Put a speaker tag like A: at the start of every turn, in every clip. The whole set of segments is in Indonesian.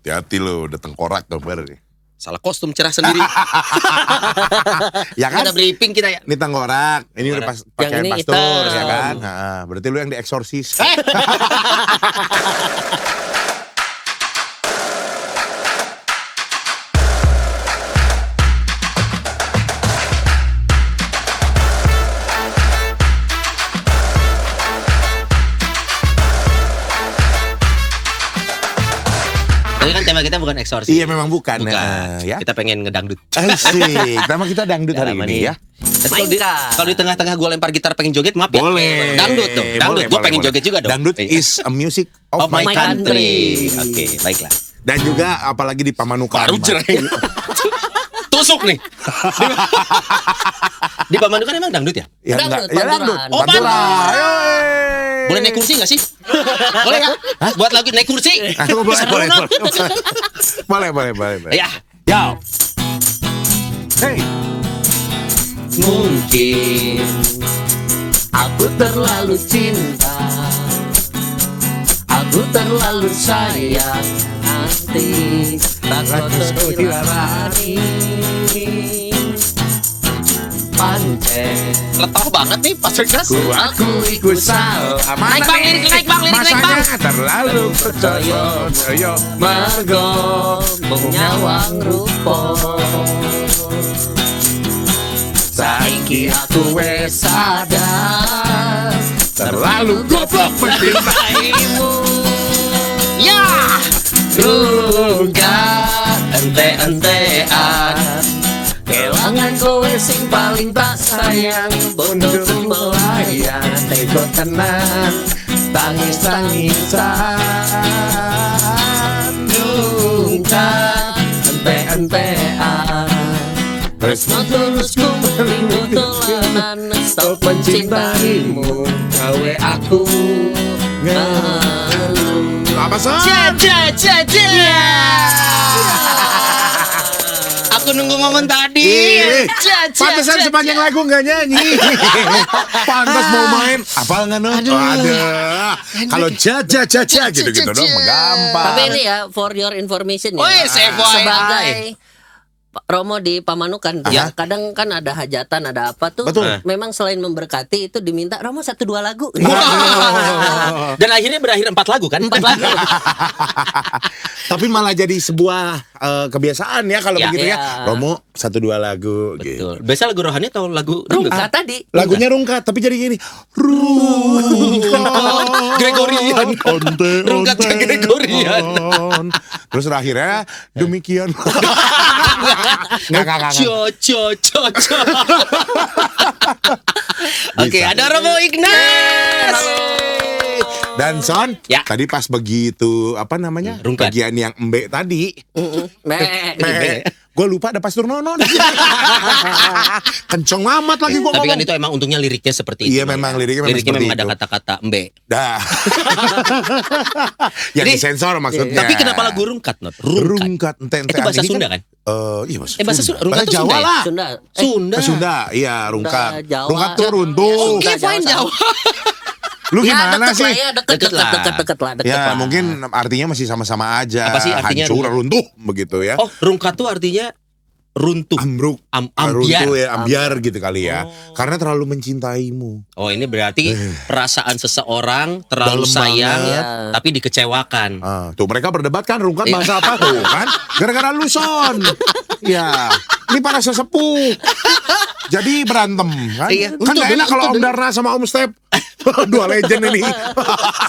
A: Hati-hati lo, udah tengkorak gambar nih.
B: Salah kostum cerah sendiri.
A: Ya kan?
B: Ada briefing kita ya.
A: Ini tengkorak, ini udah pakaian
B: ini
A: pastor
B: hitam.
A: ya kan? Nah, berarti lu yang dieksorsis.
B: Tapi kan tema kita bukan eksorsis.
A: Iya memang bukan.
B: Bukan.
A: Ya.
B: Kita pengen ngedangdut.
A: Asik. Nama kita dangdut hari ini ya.
B: Tapi kalau di tengah-tengah gue lempar gitar pengen joget, maaf ya.
A: Boleh.
B: Dangdut dong. Dangdut. Gue pengen joget juga dong.
A: Dangdut is a music of my country.
B: Oke, baiklah.
A: Dan juga apalagi di Pamanukan.
B: Baru cereng. Tusuk nih. Di Pamanukan emang dangdut ya?
A: Ya
C: Dangdut,
A: enggak, ya dangdut.
C: panturan.
B: Oh,
A: Panturan.
B: panturan.
A: Ayo.
B: Boleh naik kursi gak sih? Boleh ya? Buat lagu naik kursi.
A: Boleh.
B: Ya.
A: Yo. Hey.
C: Mungkin aku terlalu cinta, aku terlalu sayang, nanti tak kau terhirani. Pancen
B: Letah banget nih Pak Segas.
C: aku ikut salah.
B: Naik bang, lirik bang.
A: Masanya terlalu percaya. Yo.
C: Mergo nyawang rupa, saiki aku wes sadar
A: Terlalu goblok
C: mencintaimu.
B: Ya.
C: Rungka ente-entean, kelangan kowe sing paling tak sayang, bondo melayang, teko tenan, tangis-tangisan. Rungka ente-entean, tresno tulusku merindu tolanan, stop mencintaimu, gawe aku ngeluh.
A: Apa sih?
B: Aku nunggu momen tadi.
A: Pantesan sepanjang lagu nggak nyanyi. Pantas mau main. Apal nggak no? Ada. Kalau jaja gitu dong, gampang.
C: Tapi ini ya, for your information ya,
B: Woi, FYI.
C: sebagai Romo di Pamanukan,
A: Ya.
C: kadang kan ada hajatan, ada apa tuh.
A: Betul.
C: Memang selain memberkati itu diminta Romo 1-2 lagu.
B: Dan akhirnya berakhir 4 lagu kan?
C: 4 lagu.
A: Tapi malah jadi sebuah kebiasaan ya kalau
B: Ya.
A: begitu ya.
C: Ya.
A: Romo 1-2 lagu gitu.
B: Betul. Biasa lagu rohani atau lagu dangdut?
C: Rungkat tadi.
A: Lagunya rungkat tapi jadi gini. Rungkat.
B: Gregorian. Rungkatnya Gregorian.
A: Terus akhirnya demikian. Nggak.
B: Co. Oke, ada Romo Ignas.
A: Dan Son,
B: Ya.
A: tadi pas begitu apa namanya?
B: Rungkat.
A: Bagian yang embek tadi.
C: Meh.
A: Gue lupa ada Pastor Nono. Kenceng amat lagi gue
B: Tapi kan
A: ngomong.
B: itu emang untungnya liriknya seperti itu.
A: Iya, memang liriknya memang seperti
B: memang
A: itu.
B: ada kata-kata embe.
A: Dah. Yang
B: Jadi-
A: disensor maksudnya.
B: Tapi kenapa lagu rungkat, Not?
A: Rungkat? Ente-ente
B: Itu bahasa
A: ini
B: Sunda kan?
A: Iya bahasa
B: bahasa Sunda. Rungkat
A: Bahasa
B: tuh
A: Jawa
B: Sunda ya?
A: lah.
C: Sunda.
B: Sunda.
A: Sunda, iya rungkat.
C: Jawa.
A: Rungkat tuh runtuh.
C: Sunda,
B: Oke, fine
C: Jawa.
B: Jawa.
A: Lu
C: Ya
A: gimana
C: deket
A: sih?
C: lah ya,
B: Deket
C: deket
B: lah.
C: lah.
A: Ya mungkin artinya masih sama-sama aja.
B: Apa sih artinya
A: Hancur, runtuh begitu ya.
B: Oh, rungkat tuh artinya runtuh.
A: Ambruk,
B: Ambiar.
A: runtuh ya, ambiar gitu kali ya. Karena terlalu mencintaimu.
B: Oh, ini berarti perasaan seseorang terlalu
A: Dalam
B: sayang
A: banget.
B: tapi dikecewakan.
A: Tuh mereka berdebat kan rungkat
B: Iya.
A: bahasa apa tuh kan? Gara-gara lu Son. Ya, ini para sesepuh. Jadi berantem kan?
B: Iya.
A: Kan
B: Untung,
A: gak enak kalau
B: untung.
A: Om Darna sama Om Step. Dua legend ini.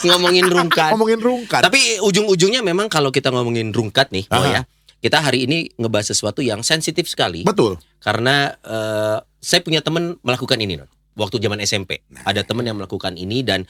B: Ngomongin rungkat.
A: Ngomongin rungkat.
B: Tapi ujung-ujungnya memang kalau kita ngomongin rungkat nih, oh
A: Aha.
B: ya, kita hari ini ngebahas sesuatu yang sensitif sekali.
A: Betul.
B: Karena saya punya teman melakukan ini, Not. Waktu zaman SMP. Ada teman yang melakukan ini dan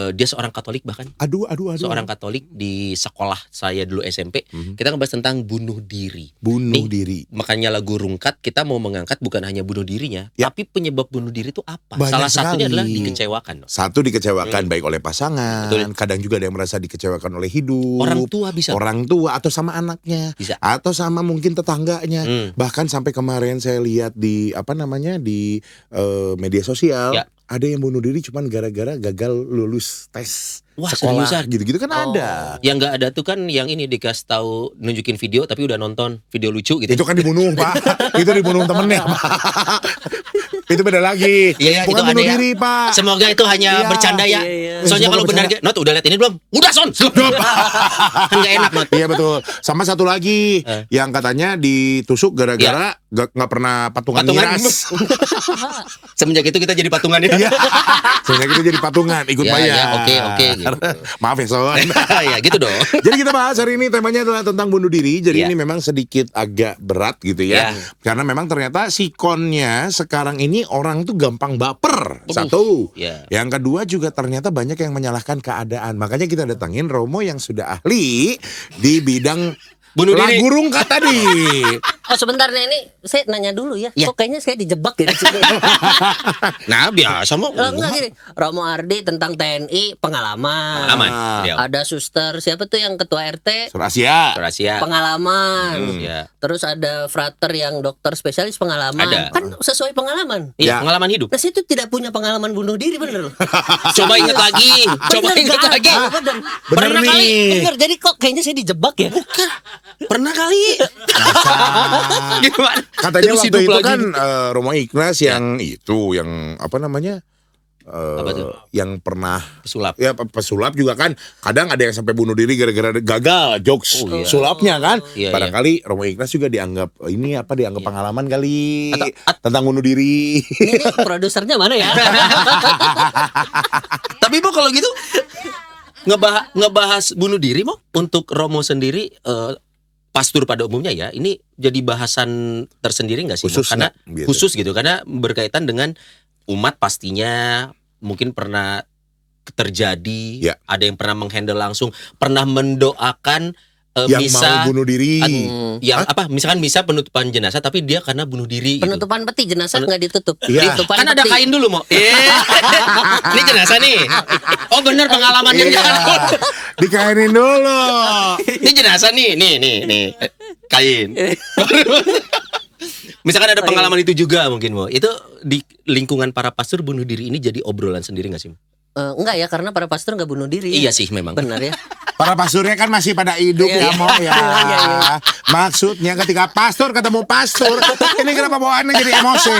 B: dia seorang Katolik bahkan.
A: Aduh.
B: Seorang Katolik di sekolah saya dulu SMP. Kita ngebahas tentang bunuh diri.
A: Bunuh
B: Nih,
A: diri.
B: Makanya lagu rungkat kita mau mengangkat bukan hanya bunuh dirinya,
A: Ya.
B: tapi penyebab bunuh diri itu apa?
A: Banyak
B: Salah satunya
A: sekali.
B: adalah dikecewakan. Not.
A: Satu dikecewakan baik oleh pasangan,
B: Betul.
A: kadang juga ada yang merasa dikecewakan oleh hidup.
B: Orang tua bisa.
A: Orang tua atau sama anaknya.
B: Bisa.
A: Atau sama mungkin tetangganya. Bahkan sampai kemarin saya lihat di apa namanya di media sosial.
B: Ya.
A: ada yang bunuh diri cuman gara-gara gagal lulus tes
B: Wah,
A: sekolah
B: seriusan?
A: gitu-gitu kan ada.
B: Yang nggak ada tuh kan yang ini dikasih tahu nunjukin video tapi udah nonton video lucu gitu.
A: Itu kan dibunuh, Pak. Itu dibunuh temennya, Pak. Itu beda lagi.
B: Iya,
A: Bukan
B: itu
A: bunuh
B: ada ya.
A: diri, Pak.
B: Semoga itu hanya
A: Iya.
B: bercanda ya.
C: Iya.
B: Soalnya
A: Semoga
B: kalau benar
A: bercanda.
B: Not udah lihat ini belum? Udah Son. Kan nggak enak Not.
A: Iya betul. Sama satu lagi yang katanya ditusuk gara-gara nggak pernah patungan
B: Patungan.
A: miras.
B: Semenjak itu kita jadi patungan ya.
A: Iya. Sehingga kita jadi patungan, ikut
B: Ya,
A: bayar.
B: ya, oke, gitu.
A: Maaf ya, Son.
B: Ya gitu dong.
A: Jadi kita bahas hari ini temanya adalah tentang bunuh diri. Jadi
B: Iya.
A: ini memang sedikit agak berat gitu ya.
B: Iya.
A: Karena memang ternyata sikonnya sekarang ini orang tuh gampang baper. Satu.
B: Iya.
A: Yang kedua juga ternyata banyak yang menyalahkan keadaan. Makanya kita datangin Romo yang sudah ahli di bidang
B: Bunuh diri.
A: lagu rungkat tadi.
C: Oh sebentar nih, ini saya nanya dulu ya.
B: Ya.
C: Kok kayaknya saya dijebak ya di sini.
B: Nah biasa mau.
C: Enggak gini, Romo Ardi tentang TNI pengalaman.
B: Aman. Ya.
C: Ada suster siapa tuh yang ketua RT
A: Surasia.
B: Rahasia.
C: pengalaman.
B: Ya.
C: Terus ada frater yang dokter spesialis pengalaman.
B: Ada.
C: Kan sesuai pengalaman.
B: Iya,
A: Ya.
B: pengalaman hidup.
C: Nah, saya tuh tidak punya pengalaman bunuh diri bener loh.
B: Coba ingat lagi. Coba
C: Bener,
B: ingat
C: nggak
B: lagi.
C: ada, bener.
A: Bener
B: Pernah
A: nih.
B: kali.
C: Bener, jadi kok kayaknya saya dijebak ya?
B: Pernah kali. Gimana?
A: Katanya
B: Terus
A: waktu
B: hidup
A: itu
B: lagi.
A: kan Romo Ignas yang itu yang apa namanya?
B: Apa tuh?
A: Yang pernah
B: Pesulap.
A: ya pesulap juga kan kadang ada yang sampai bunuh diri gara-gara gagal jokes
B: Oh, iya.
A: sulapnya kan.
B: Iya,
A: Barangkali Romo Ignas juga dianggap ini apa dianggap pengalaman kali
B: Atau-
A: tentang bunuh diri.
C: Ini produsernya mana ya?
B: Tapi Mo kalau gitu ngebahas bunuh diri Mo untuk Romo sendiri pastor pada umumnya ya ini jadi bahasan tersendiri nggak sih Mo?
A: Khusus
B: Karena
A: nggak? Gitu.
B: khusus gitu karena berkaitan dengan umat pastinya mungkin pernah terjadi
A: Ya.
B: ada yang pernah menghandle langsung pernah mendoakan
A: Yang
B: misa
A: mau bunuh diri.
B: yang apa misalkan misa penutupan jenazah tapi dia karena bunuh diri gitu.
C: Penutupan peti jenazah nggak ditutup.
A: Iya.
C: Penutupan
B: Kan ada
C: peti.
B: kain dulu Mo. Ini jenazah nih. Oh bener pengalamannya
A: Iya.
B: kan.
A: Dikainin dulu.
B: Ini jenazah nih, nih. Kain. Misalkan ada pengalaman itu juga mungkin Mo. Itu di lingkungan para pastor bunuh diri ini jadi obrolan sendiri gak sih Mo?
C: Enggak ya, karena para pastor nggak bunuh diri.
B: Iya sih memang.
C: Benar ya.
A: Para pastornya kan masih pada hidup
C: Iya,
A: ya
C: iya.
A: Mo ya.
C: Iya, iya.
A: Maksudnya ketika pastor ketemu pastor, ini kenapa bawaannya jadi emosi?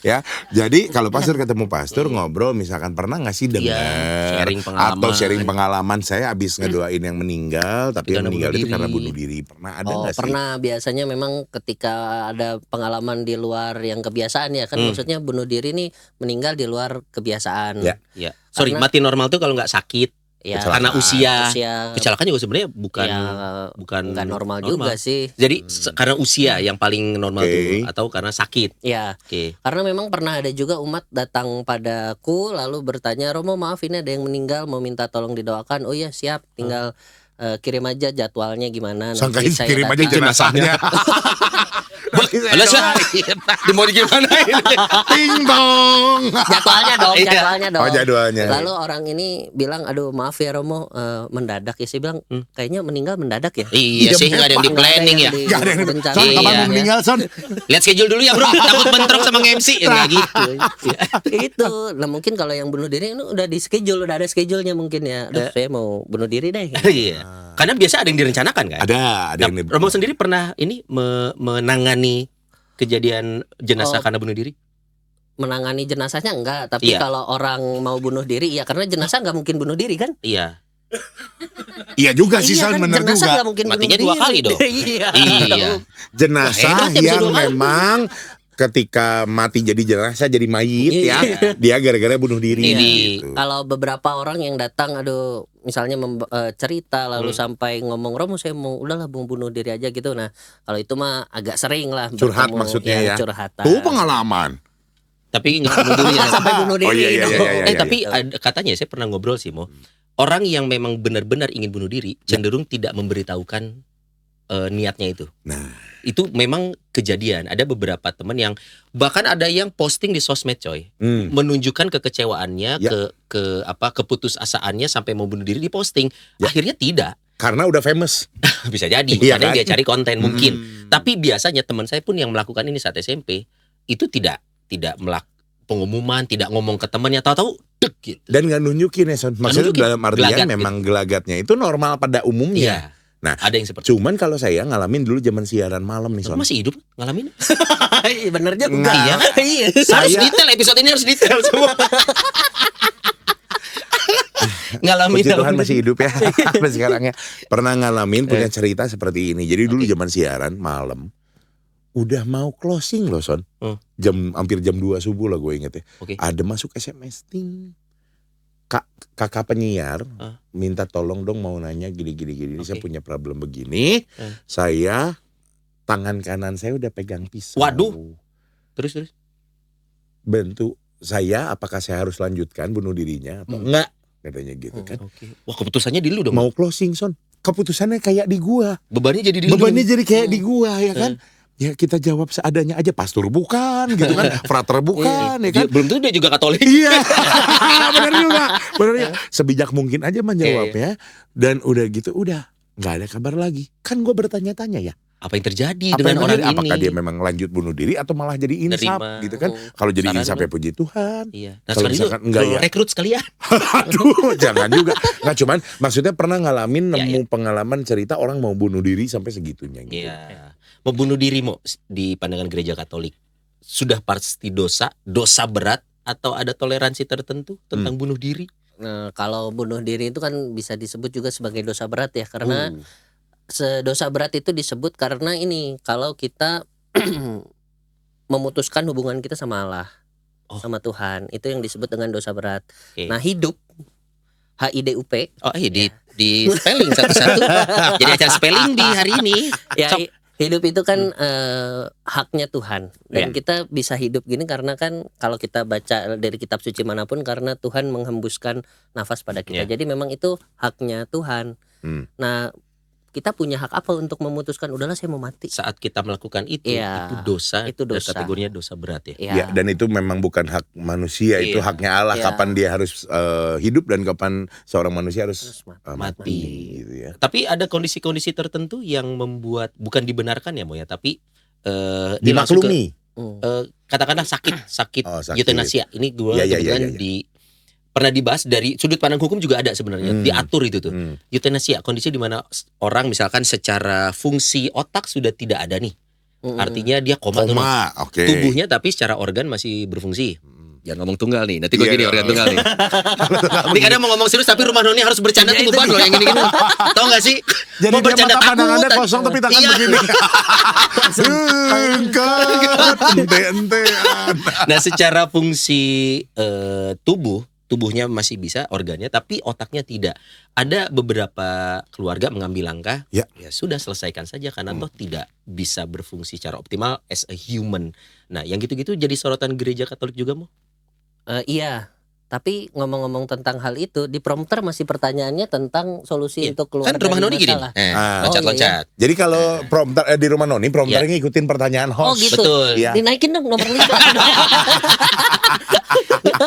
A: Ya, jadi kalau pastor ketemu pastor ngobrol, misalkan pernah nggak sih dengar
B: Iya, sharing pengalaman.
A: atau sharing pengalaman saya abis ngedoain yang meninggal, tapi yang
B: Karena
A: meninggal
B: bunuh
A: itu
B: diri.
A: karena bunuh diri. Pernah ada
C: Oh
A: nggak sih?
C: pernah, biasanya memang ketika ada pengalaman di luar yang kebiasaan ya kan, maksudnya bunuh diri nih meninggal di luar kebiasaan.
A: Ya.
B: Ya. Sorry,
C: Karena-
B: mati normal tuh kalau nggak sakit
C: Ya,
B: karena usia.
C: usia
B: Kecelakaan juga sebenarnya bukan
C: ya,
B: bukan
C: nggak normal juga sih.
B: Jadi karena usia yang paling normal
A: Oke.
B: dulu atau karena sakit.
C: Ya,
B: Oke.
C: karena memang pernah ada juga umat datang padaku lalu bertanya, Romo maaf ini ada yang meninggal mau minta tolong didoakan. Oh iya siap, tinggal kirim aja jadwalnya gimana. Nanti
A: Sangkain
C: saya
A: kirim aja
C: datang.
A: jenazahnya.
B: Alah Syah, mau gimana ini?
A: Ting dong.
C: Jadwalnya dong,
B: Iya.
C: jadwalnya dong.
A: Oh, jadwalnya.
C: Lalu orang ini bilang, aduh maaf ya Romo, mendadak ya. Saya bilang, kayaknya meninggal mendadak ya.
B: Iya sih nggak ada yang di planning ya.
A: Gak ada yang
C: Bencana.
A: Son, kapan
B: Iya.
A: mau meninggal Son?
B: Lihat schedule dulu ya bro. Takut bentrok sama MC. Enggak gitu.
C: Itu. Nah mungkin kalau yang bunuh diri ini udah di schedule, udah ada schedule-nya mungkin ya. Aduh, saya mau bunuh diri deh.
B: Iya. Karena biasa ada yang direncanakan kan.
A: Ada
B: Nah,
A: yang
B: Romo sendiri pernah ini menangani kejadian jenazah
C: Oh.
B: karena bunuh diri?
C: Menangani jenazahnya enggak, tapi
B: Iya.
C: kalau orang mau bunuh diri, ya karena jenazah nggak mungkin bunuh diri kan?
B: Iya.
A: Iya juga sih Son,
C: kan,
A: bener
C: jenazah
A: juga.
C: nggak mungkin
B: Matinya
C: bunuh
B: 2
C: diri.
B: kali dong.
C: Iya.
B: Iya.
A: Jenazah
B: Wah, hebat ya, bisa
A: yang
B: 2 kali.
A: memang ketika mati jadi jenazah jadi mayit ya,
C: Iya.
A: dia gara-gara bunuh diri.
B: Iya.
A: Gitu.
C: Kalau beberapa orang yang datang, aduh, misalnya cerita lalu sampai ngomong, Romo saya mau udahlah mau bunuh diri aja gitu. Nah kalau itu mah agak sering lah.
A: Curhat
C: bertemu,
A: maksudnya ya.
C: Curhatan.
A: Tuh pengalaman.
B: Tapi nggak bunuh diri.
C: Nggak sampai bunuh diri.
A: Oh, iya, iya,
C: dong.
A: iya, iya.
B: Tapi katanya saya pernah ngobrol sih Mo. Orang yang memang benar-benar ingin bunuh diri cenderung tidak memberitahukan niatnya itu.
A: Nah,
B: Itu memang kejadian. Ada beberapa teman yang bahkan ada yang posting di sosmed coy, menunjukkan kekecewaannya,
A: Ya.
B: keputusasaannya sampai mau bunuh diri di posting.
A: Ya.
B: Akhirnya tidak.
A: karena udah famous.
B: Bisa jadi.
A: Iya
B: Kadang
A: kan?
B: dia cari konten mungkin.
A: Hmm.
B: Tapi biasanya teman saya pun yang melakukan ini saat SMP itu pengumuman, tidak ngomong ke temannya, tahu-tahu dek gitu.
A: Dan nggak nunjukin ya Son. Maksudnya
B: nunjukin,
A: dalam artian
B: gelagat
A: memang gelagatnya itu normal pada umumnya.
B: Iya.
A: Nah,
B: Ada yang seperti
A: cuman kalau saya ngalamin dulu zaman siaran malam nih
B: Lu
A: Son.
B: masih hidup ngalamin?
C: Iya, bener juga.
A: Nggak.
C: Iya kan? Iya.
B: Harus
A: Saya-
B: detail, episode ini harus detail semua. Ngalamin.
A: Puji Tuhan masih hidup ya sampai sekarang ya. Pernah ngalamin punya cerita seperti ini. Jadi dulu zaman siaran malam udah mau closing loh Son. Hampir jam 2 subuh lah gue inget ya.
B: Oke.
A: Ada masuk SMS ting. Kakak penyiar minta tolong dong mau nanya gini. Saya
B: Oke.
A: punya problem begini. Saya tangan kanan saya udah pegang pisau.
B: Waduh. Terus.
A: Bentuk saya apakah saya harus lanjutkan bunuh dirinya atau enggak? Katanya gitu kan.
B: Oke. Wah, keputusannya di lu dong.
A: Mau closing Son. Keputusannya kayak di gua.
B: Bebannya jadi di lu.
A: Bebannya jadi kayak di gua ya kan. Ya kita jawab seadanya aja. Pastor bukan gitu kan. Frater bukan ya kan.
B: Belum tentu dia juga Katolik.
A: Iya. Benar juga. Benar ya. Sebijak mungkin aja menjawab ya. Dan udah gitu udah nggak ada kabar lagi. Kan gua bertanya-tanya ya.
B: Apa yang terjadi
A: Apa
B: dengan
A: yang
B: orang
A: terjadi?
B: ini?
A: Apakah dia memang lanjut bunuh diri atau malah jadi insaf
B: Nerima.
A: gitu kan? Kalau jadi
B: Saran
A: insaf
B: lu.
A: ya puji Tuhan.
B: Iya. Nah,
A: Kalau
B: sekarang itu
A: misalkan enggak ya.
B: rekrut sekalian.
A: Aduh, jangan juga. Nggak cuman maksudnya pernah ngalamin
B: Ya,
A: nemu pengalaman cerita orang mau bunuh diri sampai segitunya gitu.
B: Iya. Membunuh diri Mo di pandangan gereja Katolik sudah pasti dosa berat atau ada toleransi tertentu tentang bunuh diri?
C: Nah, kalau bunuh diri itu kan bisa disebut juga sebagai dosa berat ya, karena dosa berat itu disebut karena ini kalau kita memutuskan hubungan kita sama Allah, sama Tuhan, itu yang disebut dengan dosa berat.
B: Oke.
C: Nah, hidup HIDUP
B: Oh iya di spelling satu-satu. Jadi acara spelling di hari ini.
C: ya
B: Sok.
C: hidup itu kan haknya Tuhan, dan
B: Ya.
C: kita bisa hidup gini karena kan kalau kita baca dari kitab suci manapun karena Tuhan menghembuskan nafas pada kita.
B: Ya.
C: Jadi memang itu haknya Tuhan. Nah, kita punya hak apa untuk memutuskan udahlah saya mau mati?
B: Saat kita melakukan itu
C: Iya,
B: dosa.
C: itu dosa.
B: Dan kategorinya dosa berat ya.
A: Ya, dan itu memang bukan hak manusia, itu
B: Iya.
A: haknya Allah.
C: Iya.
A: Kapan dia harus hidup dan kapan seorang manusia harus
C: Terus
B: mati.
A: gitu ya.
B: Tapi ada kondisi-kondisi tertentu yang membuat bukan dibenarkan ya Mo ya, tapi
A: Dimaklumi.
B: katakanlah sakit
A: Oh, sakit.
B: eutanasia. Ini gua
A: Iya,
B: kebetulan pernah dibahas dari sudut pandang hukum juga ada sebenarnya, diatur itu tuh. Eutanasia, kondisi di mana orang misalkan secara fungsi otak sudah tidak ada nih. Artinya dia koma, tuh,
A: Koma, oke.
B: tubuhnya tapi secara organ masih berfungsi. Jangan ngomong tunggal nih, nanti gue
A: Iya
B: gini
A: dong.
B: organ tunggal nih. Ini kadang mau ngomong serius tapi rumah Noni harus bercanda tuh beban loh yang gini-gini. Tahu gak sih?
A: Jadi
B: Mau
A: dia
B: bercanda
A: mata pandangannya
B: takut.
A: kosong tapi tangan
B: Iya.
A: begini. Ente-entean.
B: Nah, secara fungsi tubuhnya masih bisa organnya, tapi otaknya tidak. Ada beberapa keluarga mengambil langkah,
A: Ya.
B: ya sudah selesaikan saja karena toh tidak bisa berfungsi secara optimal as a human. Nah, yang gitu-gitu jadi sorotan gereja Katolik juga Mo?
C: Iya, tapi ngomong-ngomong tentang hal itu di prompter masih pertanyaannya tentang solusi
B: Iya.
C: untuk keluar
B: Kan rumah
C: dari
B: Noni gini.
C: masalah.
B: Loncat-loncat.
A: Jadi kalau prompter di rumah Noni, prompternya ngikutin pertanyaan
C: Oh
A: host.
C: gitu.
B: Betul.
A: Iya.
C: Dinaikin dong nomor 5.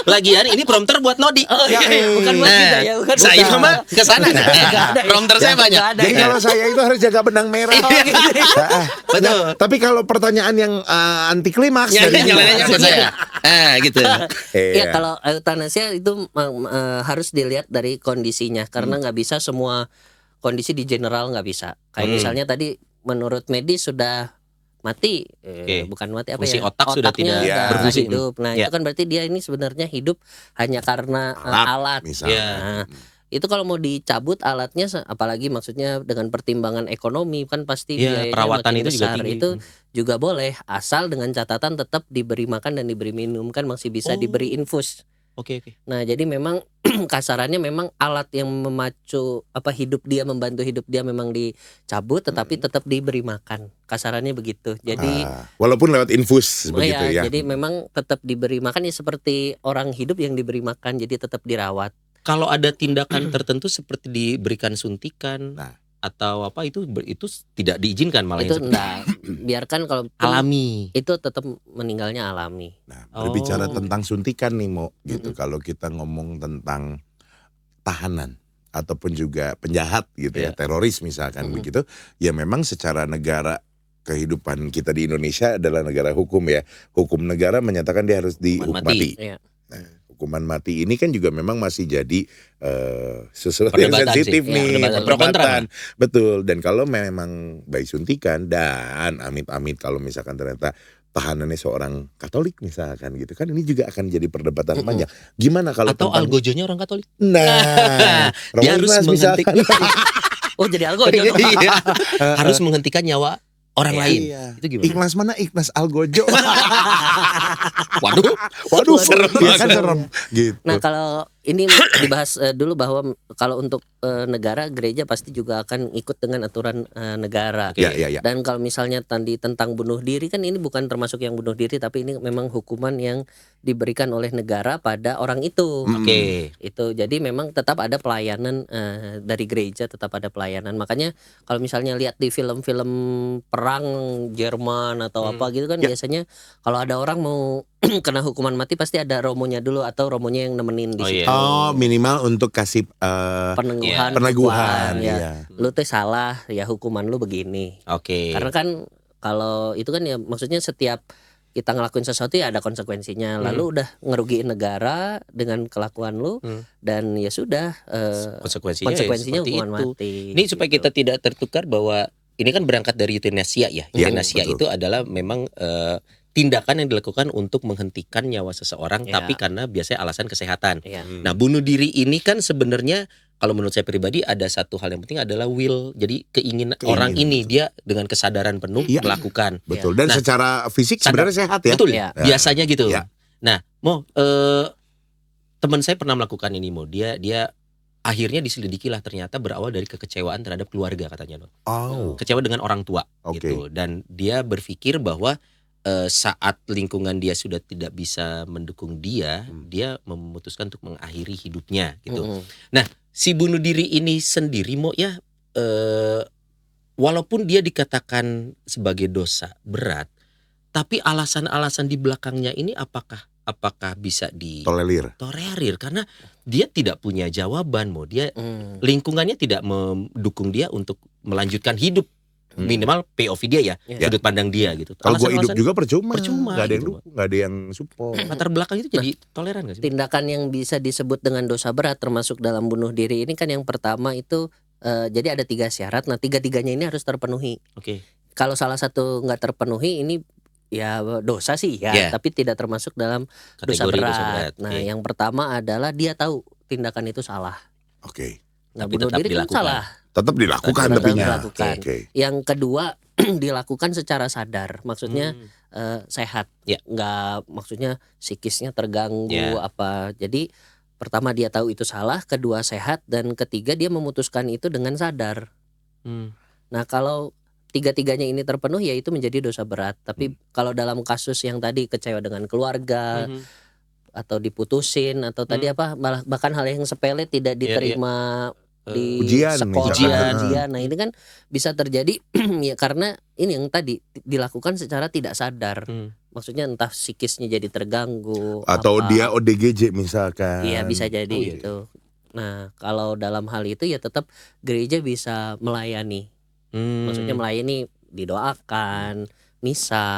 B: Lagian ini prompter buat Nodi.
C: Oh iya, bukan buat kita ya, bukan
B: saya
C: bukan.
B: mah ke sana.
C: Nggak ada ya.
B: Prompter saya
C: Nggak
B: banyak.
C: ada
A: Jadi
C: ya.
A: kalau saya itu harus jaga benang merah.
B: Betul.
A: Tapi kalau pertanyaan yang anti klimaks dari
B: Nyalainnya ke saya. gitu.
C: Ya kalau eutanasia itu harus dilihat dari kondisinya, karena nggak bisa semua kondisi di general nggak bisa. Kayak misalnya tadi menurut medis sudah mati, bukan mati apa
B: Fungsi
C: ya?
B: otak sudah
C: Otaknya
B: tidak
C: udah
B: berfungsi.
C: hidup. Nah
B: Ya.
C: itu kan berarti dia ini sebenarnya hidup hanya karena alat.
A: misalnya.
B: Ya.
C: Nah, itu kalau mau dicabut alatnya, apalagi maksudnya dengan pertimbangan ekonomi kan pasti
B: Ya,
C: biayanya
B: perawatan
C: makin
B: itu juga
C: besar.
B: tinggi.
C: Itu juga boleh, asal dengan catatan tetap diberi makan dan diberi minum, kan masih bisa diberi infus.
B: Oke.
C: Nah jadi memang kasarannya memang alat yang memacu hidup dia, membantu hidup dia memang dicabut, tetapi tetap diberi makan. Kasarannya begitu. Jadi
A: Walaupun lewat infus begitu ya.
C: jadi memang tetap diberi makan ya seperti orang hidup yang diberi makan, jadi tetap dirawat.
B: Kalau ada tindakan tertentu seperti diberikan suntikan atau apa itu tidak diizinkan malah
C: Itu
B: yang seperti
C: enggak, biarkan kalau
B: alami.
C: itu tetap meninggalnya alami.
A: Nah, berbicara
B: Oh.
A: tentang suntikan nih Mo, gitu. Kalau kita ngomong tentang tahanan ataupun juga penjahat gitu ya, teroris misalkan begitu, ya memang secara negara kehidupan kita di Indonesia adalah negara hukum ya. Hukum negara menyatakan dia harus dihukum mati.
C: Iya.
A: Nah, hukuman mati ini kan juga memang masih jadi sesuatu yang
B: Perdebatan
A: sensitif
B: sih.
A: nih,
B: Perdebatan. Pro kontra.
A: Betul. Dan kalau memang bayi suntikan dan amit-amit kalau misalkan ternyata tahanannya seorang Katolik misalkan gitu kan, ini juga akan jadi perdebatan panjang. Gimana kalau
B: Atau algojonya orang Katolik?
A: Nah,
B: Dia harus menghentikan.
C: Oh, jadi algojo.
B: Iya. Harus menghentikan nyawa orang lain.
A: Iya.
B: Itu gimana?
A: Ikhlas mana? Ikhlas Algojo.
B: Waduh, serem
A: Iya kan
B: banget.
A: serem gitu.
C: Nah, kalau ini dibahas dulu bahwa kalau untuk negara, gereja pasti juga akan ikut dengan aturan negara.
B: Oke.
A: Ya.
C: Dan kalau misalnya tadi tentang bunuh diri, kan ini bukan termasuk yang bunuh diri, tapi ini memang hukuman yang diberikan oleh negara pada orang itu.
B: Oke.
C: Itu jadi memang tetap ada pelayanan dari gereja, tetap ada pelayanan. Makanya kalau misalnya lihat di film-film perang Jerman atau apa gitu kan, biasanya kalau ada orang mau kena hukuman mati pasti ada romonya dulu atau romonya yang nemenin di
B: Oh,
C: situ.
B: iya.
A: Oh, minimal untuk kasih
C: Peneguhan,
A: peneguhan
C: ya.
A: ya.
C: Lu tuh salah, ya hukuman lu begini.
B: Oke.
C: Karena kan kalau itu kan ya maksudnya setiap kita ngelakuin sesuatu ya ada konsekuensinya. Lalu udah ngerugiin negara dengan kelakuan lu dan ya sudah
B: Konsekuensinya
C: konsekuensinya
B: ya seperti
C: hukuman
B: itu.
C: mati.
B: Ini supaya
C: gitu.
B: kita tidak tertukar bahwa ini kan berangkat dari euthanasia ya.
A: Ya,
B: Euthanasia
A: betul.
B: itu adalah memang tindakan yang dilakukan untuk menghentikan nyawa seseorang,
C: Ya.
B: tapi karena biasanya alasan kesehatan.
C: Iya.
B: Nah, bunuh diri ini kan sebenarnya kalau menurut saya pribadi ada satu hal yang penting adalah will. Jadi keinginan orang ini, dia dengan kesadaran penuh
A: Iya.
B: melakukan.
A: Betul. Dan
B: Nah,
A: secara fisik sebenarnya sehat ya.
B: Betul,
C: Ya.
B: biasanya gitu.
A: Ya.
B: Nah, teman saya pernah melakukan ini, dia akhirnya diselidikilah, ternyata berawal dari kekecewaan terhadap keluarga katanya, Dok.
A: Oh.
B: Kecewa dengan orang tua
A: Oke.
B: gitu. Dan dia berpikir bahwa saat lingkungan dia sudah tidak bisa mendukung dia, dia memutuskan untuk mengakhiri hidupnya gitu. Nah, si bunuh diri ini sendiri mau ya walaupun dia dikatakan sebagai dosa berat, tapi alasan-alasan di belakangnya ini apakah bisa ditolerir karena dia tidak punya jawaban, mau dia lingkungannya tidak mendukung dia untuk melanjutkan hidup. Minimal POV dia ya, sudut pandang dia gitu.
A: Kalau gue hidup
B: Alasan-alasan
A: juga percuma. Gak ada yang
B: gitu.
A: dukung, gak ada yang support.
B: latar belakang itu jadi toleran gak sih?
C: Tindakan yang bisa disebut dengan dosa berat termasuk dalam bunuh diri ini kan yang pertama itu jadi ada 3 syarat. Nah, 3-tiganya ini harus terpenuhi.
B: Oke.
C: Kalau salah satu nggak terpenuhi ini ya dosa sih ya,
B: Yeah.
C: tapi tidak termasuk dalam dosa
B: Kategori
C: berat.
B: dosa berat.
C: Nah,
B: Oke.
C: yang pertama adalah dia tahu tindakan itu salah.
A: Oke.
C: Nah,
B: Tapi
C: bunuh
B: tetap
C: diri kan
B: dilakukan.
C: salah.
A: Tetap dilakukan
C: Tetap
A: tapinya.
C: dilakukan.
A: Oke.
C: Yang kedua dilakukan secara sadar. Maksudnya sehat.
B: Ya.
C: Nggak maksudnya psikisnya terganggu
B: Ya.
C: apa. Jadi pertama dia tahu itu salah, kedua sehat, dan ketiga dia memutuskan itu dengan sadar. Nah, kalau 3-tiganya ini terpenuhi ya itu menjadi dosa berat. Tapi kalau dalam kasus yang tadi kecewa dengan keluarga atau diputusin atau tadi apa malah bahkan hal yang sepele tidak diterima di
A: Ujian,
C: sekolah
A: misalkan.
C: ujian. Nah, ini kan bisa terjadi ya karena ini yang tadi dilakukan secara tidak sadar. Maksudnya entah psikisnya jadi terganggu
A: Atau
C: apa.
A: dia ODGJ misalkan.
C: Iya, bisa jadi
A: Oh, iya.
C: itu. Nah, kalau dalam hal itu ya tetap gereja bisa melayani. Maksudnya melayani, didoakan, misa.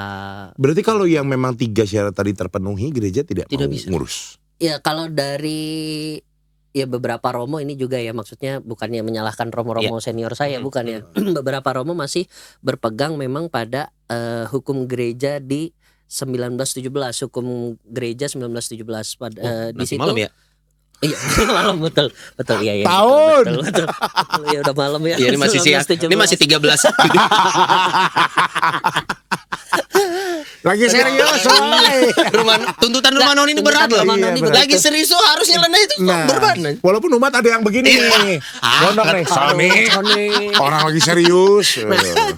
A: Berarti kalau yang memang 3 syarat tadi terpenuhi, gereja tidak mau
B: bisa
A: ngurus.
C: Ya kalau dari ya beberapa romo ini juga ya, maksudnya bukannya menyalahkan romo-romo senior saya, bukan ya. Beberapa romo masih berpegang memang pada hukum gereja di 1917, hukum gereja 1917 pada di
B: Nanti
C: situ.
B: malam ya?
C: Iya, malam betul iya.
A: Tahun.
C: Betul. Ya udah malam ya.
B: Iya, ini masih siang.
C: 1917.
B: Ini masih 13.
A: Lagi serius, woy.
B: Tuntutan rumah non ini berat loh.
C: Rumah non ini berat.
B: Lagi serius tuh harusnya Lena itu
A: Nah,
B: berat.
A: walaupun umat ada yang begini nih. Gondok nih, Sony. Orang lagi serius.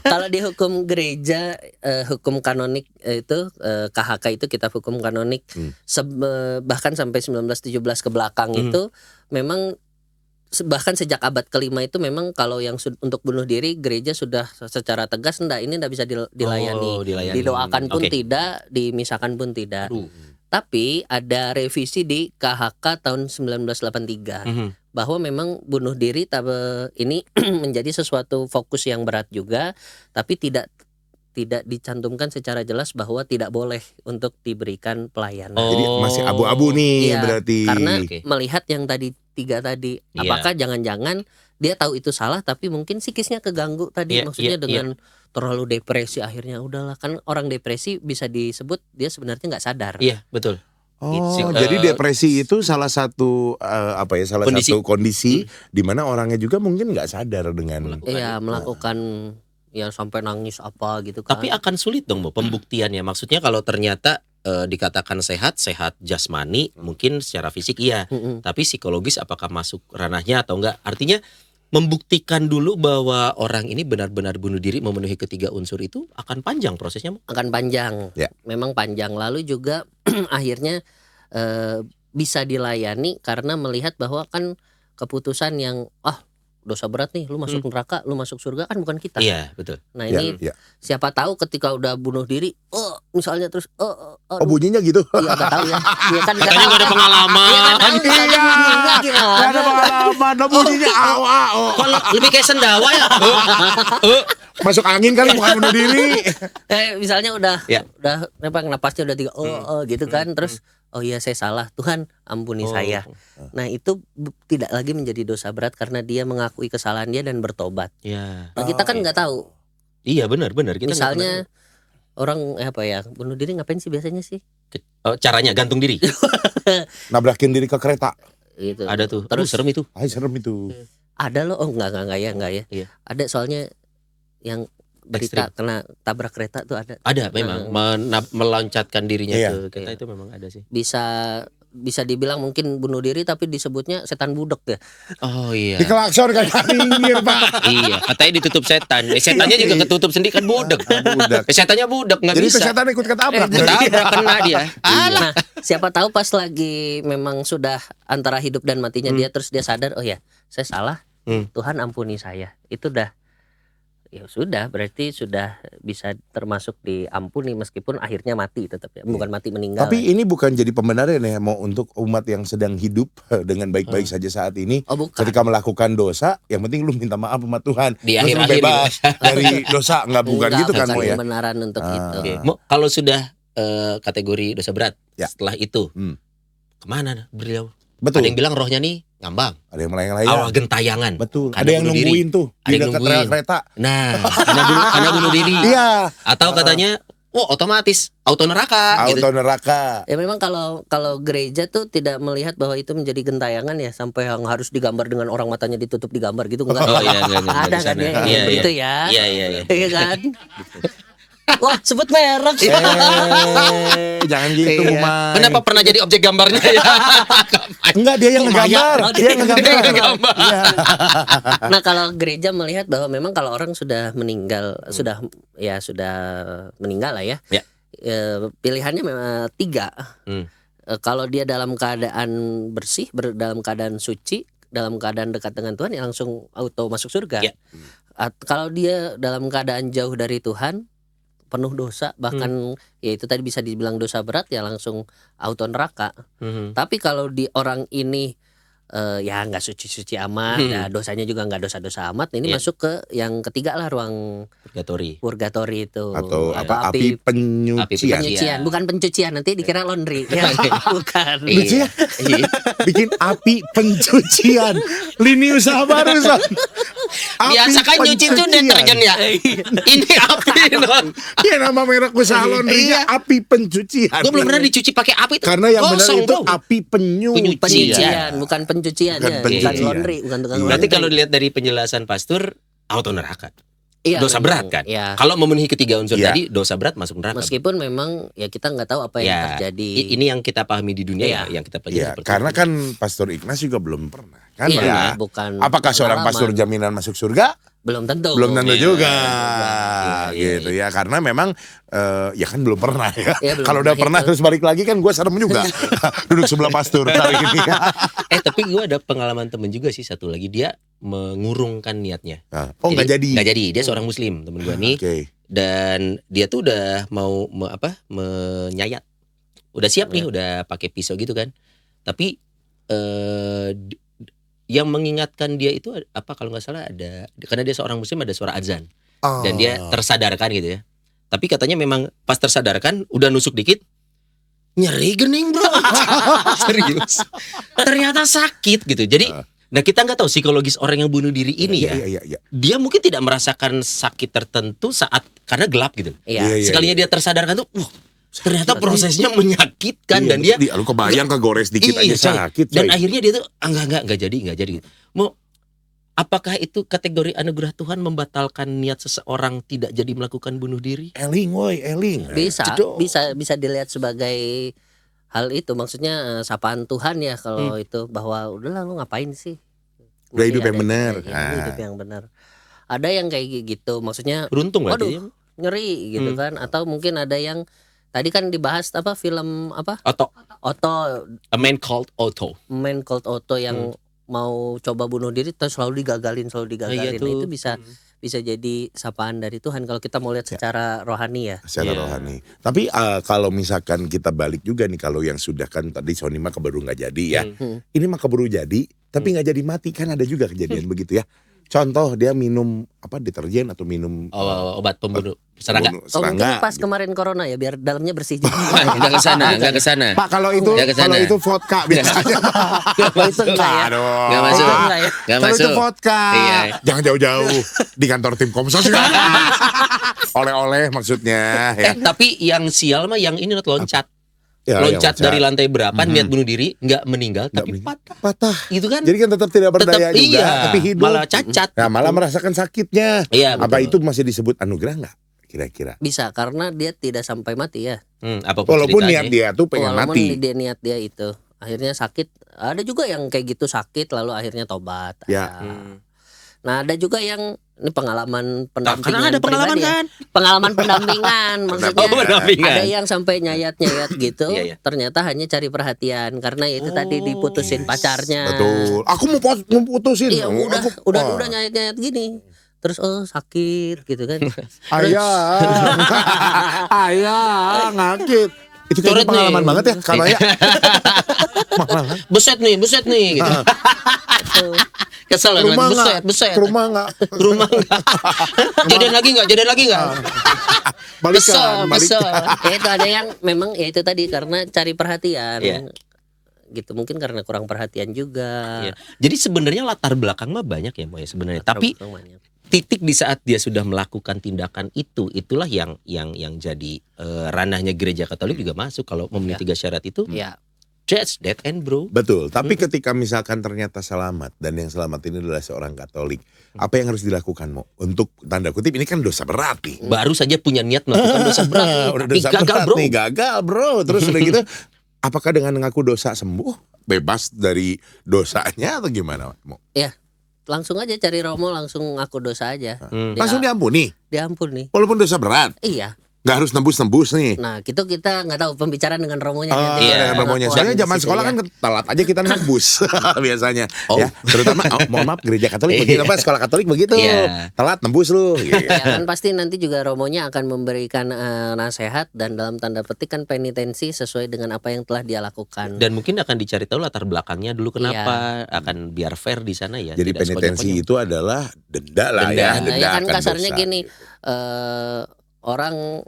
C: Kalau di hukum gereja, hukum kanonik itu KHK itu kitab hukum kanonik bahkan sampai 1917 ke belakang itu memang bahkan sejak abad kelima itu memang kalau yang untuk bunuh diri gereja sudah secara tegas ini enggak bisa dilayani.
B: Dilayani.
C: Didoakan pun
B: Oke.
C: tidak, dimisahkan pun tidak. Tapi ada revisi di KHK tahun 1983 bahwa memang bunuh diri ini menjadi sesuatu fokus yang berat juga, tapi tidak tidak dicantumkan secara jelas bahwa tidak boleh untuk diberikan pelayanan.
A: Jadi masih abu-abu nih
C: Iya,
A: berarti.
C: Karena
B: Oke.
C: melihat yang tadi 3 tadi,
B: Iya.
C: apakah jangan-jangan dia tahu itu salah tapi mungkin psikisnya keganggu tadi,
B: Iya,
C: maksudnya
B: iya,
C: dengan terlalu depresi, akhirnya udahlah, kan orang depresi bisa disebut dia sebenarnya nggak sadar.
B: Iya, betul.
A: Oh, jadi depresi itu salah satu
B: Kondisi.
A: satu kondisi di mana orangnya juga mungkin nggak sadar dengan
C: Iya, melakukan ya sampai nangis apa gitu kan.
B: Tapi akan sulit dong, Bo, pembuktiannya. Maksudnya kalau ternyata dikatakan sehat jasmani, mungkin secara fisik iya. Tapi psikologis apakah masuk ranahnya atau enggak? Artinya membuktikan dulu bahwa orang ini benar-benar bunuh diri memenuhi ketiga unsur itu akan panjang prosesnya, Bo.
C: Akan panjang.
A: Ya.
C: Memang panjang. Lalu juga akhirnya bisa dilayani karena melihat bahwa kan keputusan yang dosa berat nih, lu masuk neraka, lu masuk surga, kan bukan kita.
B: Iya, betul.
C: Nah
A: Ya,
C: ini
A: ya.
C: siapa tahu ketika udah bunuh diri, misalnya terus
A: Oh, bunyinya gitu.
C: iya nggak tahu ya. Iya kan
B: Katanya nggak ada pengalaman.
A: Iya. Nggak ada pengalaman, bunyinya
B: Kalau lebih kayak sendawa ya.
A: masuk angin kali bukan bunuh diri.
C: Misalnya udah
B: Ya.
C: napasnya udah 3 gitu kan, terus oh iya saya salah, Tuhan ampuni saya. Nah itu tidak lagi menjadi dosa berat karena dia mengakui kesalahan dia dan bertobat.
B: Iya.
C: Nah kita kan nggak tahu.
B: Iya, benar. Kita nggak
C: Misalnya
B: pernah
C: orang bunuh diri ngapain sih biasanya sih?
B: tahu. Caranya gantung diri.
A: Nabrakin diri ke kereta.
C: Gitu.
B: Ada tuh.
C: Terus
B: Serem itu.
A: Ay, serem itu.
C: ada loh, enggak ya.
B: Iya.
C: Ada soalnya yang berita kena tabrak kereta tuh ada.
B: Ada memang meloncatkan dirinya
A: Iya.
B: ke kereta itu memang ada sih.
C: Bisa dibilang mungkin bunuh diri tapi disebutnya setan budek ya.
B: Oh iya.
A: Di klakson kayak minggir, Pak.
B: Iya, katanya ditutup setan. Setannya juga ketutup sendiri kan budek.
A: Budak.
B: Setannya budek nggak
A: Jadi
B: bisa.
A: setan ikut ketabrak.
B: Ketabrak kena dia.
C: Nah, siapa tahu pas lagi memang sudah antara hidup dan matinya dia, terus dia sadar, oh ya, saya salah. Tuhan ampuni saya. Itu udah ya sudah, berarti sudah bisa termasuk diampuni meskipun akhirnya mati tetap ya. Bukan mati meninggal.
A: Tapi ini bukan jadi pembenaran ya, mau untuk umat yang sedang hidup dengan baik-baik saja saat ini.
C: Oh, bukan.
A: Ketika melakukan dosa, yang penting lu minta maaf sama Tuhan.
B: Di
A: Terus lu
B: akhir-akhir
A: bebas dari dosa, bukan
C: Enggak,
A: gitu kan
C: bukan
A: Mo ya?
C: kebenaran untuk itu.
B: Oke. Mo, kalau sudah kategori dosa berat,
A: Ya.
B: setelah itu kemana beliau?
A: Betul.
B: Ada yang bilang rohnya nih ngambang,
A: Ada yang melayang-layang.
B: awal gentayangan.
A: Betul.
B: Karena
A: Ada yang
B: bunuh diri.
A: nungguin tuh
B: Ada
A: di
B: yang
A: dekat
B: nungguin.
A: rel kereta.
B: Nah, karena bunuh diri.
A: Iya.
B: Atau katanya, otomatis auto neraka. Gitu.
A: Auto neraka.
C: Ya memang kalau gereja tuh tidak melihat bahwa itu menjadi gentayangan ya, sampai yang harus digambar dengan orang matanya ditutup digambar gitu, enggak.
B: Oh iya, enggak
C: Ada
B: di
C: kan
B: sana.
C: ya,
B: Iya,
C: gitu ya.
B: Iya.
C: Iya kan? Wah, sebut merek.
A: Jangan gitu,
C: Iya.
A: Umay.
B: Kenapa pernah jadi objek gambarnya ya?
A: Enggak, dia yang ngegambar.
C: Oh,
A: Dia yang ngegambar. Iya.
C: Nah, kalau gereja melihat bahwa memang kalau orang sudah meninggal, sudah meninggal lah ya.
B: Ya.
C: Pilihannya memang 3.
B: Hmm.
C: Kalau dia dalam keadaan bersih, dalam keadaan suci, dalam keadaan dekat dengan Tuhan, ya langsung auto masuk surga.
B: Ya.
C: Kalau dia dalam keadaan jauh dari Tuhan, penuh dosa, bahkan ya itu tadi bisa dibilang dosa berat, ya langsung auto neraka. Tapi kalau di orang ini ya nggak suci-suci amat, ya dosanya juga nggak dosa-dosa amat, ini
B: Iya.
C: masuk ke yang ketiga lah, ruang
B: Purgatori.
C: purgatori itu.
A: Atau
C: Ya,
A: apa? Api penyucian.
C: penyucian, bukan pencucian, nanti dikira laundry. Ya, bukan.
A: Lucu ya? Bikin api pencucian. Lini usaha baru, Son. Api
B: Biasa kan nyuci itu
A: pencucian.
B: deterjen ya. Ini api non.
A: Iya, nama merek usaha laundrynya api pencucian.
B: Gue belum pernah dicuci pakai api itu.
A: Karena yang benar
B: Kosong,
A: itu
B: bro.
A: api
B: Penyucian.
C: Pencucian, bukan pencucian,
A: Bukan
C: ya.
A: pencucian.
C: Bukan laundry, bukan tukang laundry.
B: Berarti kalau dilihat dari penjelasan pastor, auto neraka.
C: Iya,
B: Dosa berat
C: memang.
B: kan?
C: Ya.
B: Kalau memenuhi ketiga unsur
A: Iya.
B: tadi, dosa berat masuk neraka.
C: Meskipun memang ya kita nggak tahu apa yang
B: Ya,
C: terjadi.
B: ini yang kita pahami di dunia
C: Iya.
B: ya, yang kita pelajari
A: Ya,
B: seperti
A: karena
B: itu.
A: kan Pastor Ignas juga belum pernah. Kan
C: Iya,
A: ya?
C: bukan
A: Apakah seorang
C: pengalaman.
A: pastor jaminan masuk surga?
C: Belum tentu.
A: Belum tentu
B: Iya,
A: juga.
B: iya,
A: Gitu ya. Karena memang ya kan belum pernah ya.
C: Iya, belum
A: Kalau udah
C: pernah
A: pernah
C: itu.
A: terus balik lagi kan gue serem juga. Duduk sebelah pastor hari ini.
B: Tapi gue ada pengalaman temen juga sih, satu lagi, dia mengurungkan niatnya.
A: Nah, oh nggak jadi.
B: Nggak jadi. Dia seorang muslim, temen gue nih.
A: Oke.
B: Dan dia tuh udah mau menyayat. Udah siap nih, udah pakai pisau gitu kan. Tapi yang mengingatkan dia itu apa, kalau nggak salah ada, karena dia seorang muslim, ada suara azan. Dan dia tersadarkan gitu ya. Tapi katanya memang pas tersadarkan udah nusuk dikit nyeri gening bro. Serius. Ternyata sakit gitu. Jadi nah kita nggak tahu psikologis orang yang bunuh diri ini
A: Iya.
B: Dia mungkin tidak merasakan sakit tertentu saat karena gelap gitu.
C: Iya.
B: Sekalinya dia tersadarkan tuh, ternyata prosesnya menyakitkan dan dia
A: lu kebayang kegores dikit
B: iya,
A: aja sakit.
B: Dan
A: coy.
B: akhirnya dia tuh enggak jadi. Mau apakah itu kategori anugerah Tuhan membatalkan niat seseorang tidak jadi melakukan bunuh diri?
A: Eling.
C: Bisa dilihat sebagai hal itu, maksudnya sapaan Tuhan ya kalau itu, bahwa udahlah lu ngapain sih?
A: Udah hidup
C: Mesti
A: yang
C: ada
A: benar.
C: hidup yang benar. Ada yang kayak gitu, maksudnya
B: Beruntung berarti.
C: waduh nyeri gitu kan, atau mungkin ada yang tadi kan dibahas apa film apa Otto
B: A Man Called Otto.
C: Man Called Otto yang mau coba bunuh diri terus selalu digagalin.
B: Iya
C: Nah,
B: tuh.
C: itu bisa jadi sapaan dari Tuhan kalau kita mau lihat secara rohani ya.
A: Secara
B: Iya.
A: rohani. Tapi kalau misalkan kita balik juga nih, kalau yang sudah kan tadi Sony mah keburu nggak jadi ya. Ini mah keburu jadi, tapi nggak jadi mati, kan ada juga kejadian begitu ya. Contoh dia minum deterjen atau minum
B: Obat pembunuh serangga.
A: pembunuh
C: Oh mungkin
A: serangga.
C: pas kemarin corona ya, biar dalamnya bersih juga.
B: Enggak ke sana.
A: Pak, kalau itu
B: Nggak kesana.
A: vodka biasanya.
B: Enggak masuk.
C: enggak ya?
A: Aduh.
B: Nggak masuk.
C: Itu enggak ya?
B: Enggak
A: Kalau itu
B: masuk.
A: vodka.
B: Iya.
A: Jangan jauh-jauh di kantor tim Komsos. Oleh-oleh maksudnya ya.
B: Tapi yang sial mah yang ini loncat.
A: Ya,
B: Loncat
A: yang
B: dari lantai berapa niat bunuh diri, enggak meninggal
A: Nggak
B: tapi
A: meninggal.
B: patah.
A: patah.
B: Itu kan
A: Jadi kan tetap tidak berdaya
B: tetap
A: juga,
B: iya,
A: tapi hidup.
B: malah cacat.
A: Nah, malah merasakan sakitnya.
B: Iya,
A: Apa
B: betul.
A: itu masih disebut anugerah nggak? Kira-kira.
C: Bisa karena dia tidak sampai mati ya.
B: Apapun
A: Walaupun niat
B: ceritanya.
A: dia tuh pengen
C: Walaupun
A: mati.
C: dia niat dia itu akhirnya sakit. Ada juga yang kayak gitu sakit lalu akhirnya tobat.
A: Ya.
C: Ada. Nah ada juga yang ini pengalaman
B: Nah,
C: pendampingan
B: karena ada pengalaman
C: pribadi ya.
B: kan.
C: Pengalaman pendampingan maksudnya.
B: Oh, pendampingan.
C: Ada yang sampai nyayat-nyayat gitu.
B: Iya, iya.
C: Ternyata hanya cari perhatian karena itu tadi diputusin pacarnya.
A: Betul. Aku mau putusin.
C: Iya
A: Aku-
C: udah
A: Wah.
C: nyayat-nyayat gini. Terus sakit gitu kan.
A: Ayah, ngakit. Itu
B: Coret
A: kayaknya pengalaman
B: nih.
A: banget ya, karena ya.
B: Buset nih gitu. Kesel
A: Rumah
B: banget,
A: nggak?
B: buset.
A: Rumah nggak?
B: Rumah enggak. Jadian lagi enggak?
A: Balikan.
B: Besar.
C: Ya itu ada yang memang ya itu tadi karena cari perhatian.
B: Iya.
C: Gitu mungkin karena kurang perhatian juga.
B: Iya. Jadi sebenarnya latar belakang mah banyak ya, Mo ya sebenarnya. Tapi
C: Kurang banyak.
B: titik di saat dia sudah melakukan tindakan itulah yang jadi ranahnya gereja Katolik juga masuk kalau memenuhi 3 syarat itu.
C: Ya.
B: That's dead end bro.
A: Betul, tapi ketika misalkan ternyata selamat dan yang selamat ini adalah seorang Katolik, apa yang harus dilakukan, Mo? Untuk tanda kutip ini kan dosa berat nih.
B: Baru saja punya niat melakukan dosa berat nih,
A: Udah
B: tapi
A: dosa
B: gagal
A: berat
B: bro.
A: nih, gagal bro. Terus udah gitu, apakah dengan mengaku dosa sembuh, bebas dari dosanya atau gimana, Mo?
C: Ya. Langsung aja cari Romo, langsung ngaku dosa aja. Dia-
A: Langsung diampuni,
C: diampuni.
A: walaupun dosa berat,
C: Iya.
A: nggak harus nembus-nembus nih.
C: Nah, kita nggak tahu pembicaraan dengan Romonya.
B: iya,
A: Dengan romonya. Soalnya zaman sekolah kan telat aja kita nembus biasanya.
B: Oh.
A: Ya, terutama mohon maaf gereja Katolik begitu apa sekolah Katolik begitu.
B: Iya.
A: Telat nembus lu. Gitu.
C: Ya kan pasti nanti juga Romonya akan memberikan nasihat dan dalam tanda petik kan penitensi sesuai dengan apa yang telah dia lakukan.
B: Dan mungkin akan dicari tahu latar belakangnya dulu kenapa, akan biar fair di sana ya.
A: Jadi
B: tidak
A: penitensi
B: sekonyong-konyong.
A: itu adalah denda lah
B: Denda.
A: ya.
C: Nah,
A: Denda
C: ya kan
A: akan
C: kasarnya
A: dosa.
C: gini, orang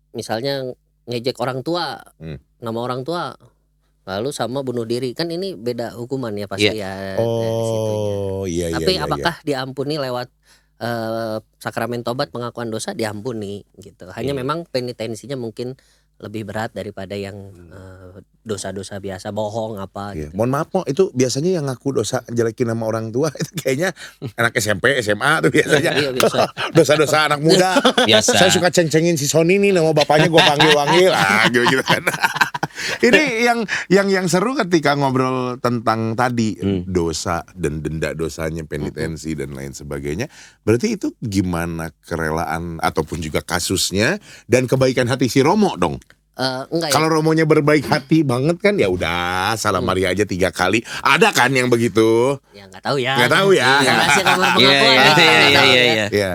C: misalnya ngejek orang tua, nama orang tua, lalu sama bunuh diri, kan ini beda hukuman ya pasti ya. dari situnya.
A: Oh iya iya.
C: Tapi
A: iya,
C: apakah diampuni lewat sakramen tobat pengakuan dosa, diampuni gitu. Hanya memang penitensinya mungkin lebih berat daripada yang dosa-dosa biasa, bohong apa
A: iya.
C: gitu.
A: Mohon maaf, Mo, itu biasanya yang ngaku dosa jelekin nama orang tua itu kayaknya anak SMP, SMA tuh biasanya.
C: Iya, biasa.
A: Dosa-dosa anak muda.
B: Biasa.
A: Saya suka ceng-cengin si Sony nih, nama bapaknya gue panggil-panggil. Gitu kan. Ini yang seru ketika ngobrol tentang tadi dosa dan denda dosanya, penitensi dan lain sebagainya. Berarti itu gimana kerelaan ataupun juga kasusnya dan kebaikan hati si Romo dong.
C: Enggak ya.
A: Kalau Romonya berbaik hati banget kan ya udah salam Maria aja 3 kali. Ada kan yang begitu?
C: Ya nggak tahu ya.
A: Nggak tahu ya.
C: Rahasia kamar pengakuan.
B: Iya,
C: ya, nggak tahu ya.
A: Iya.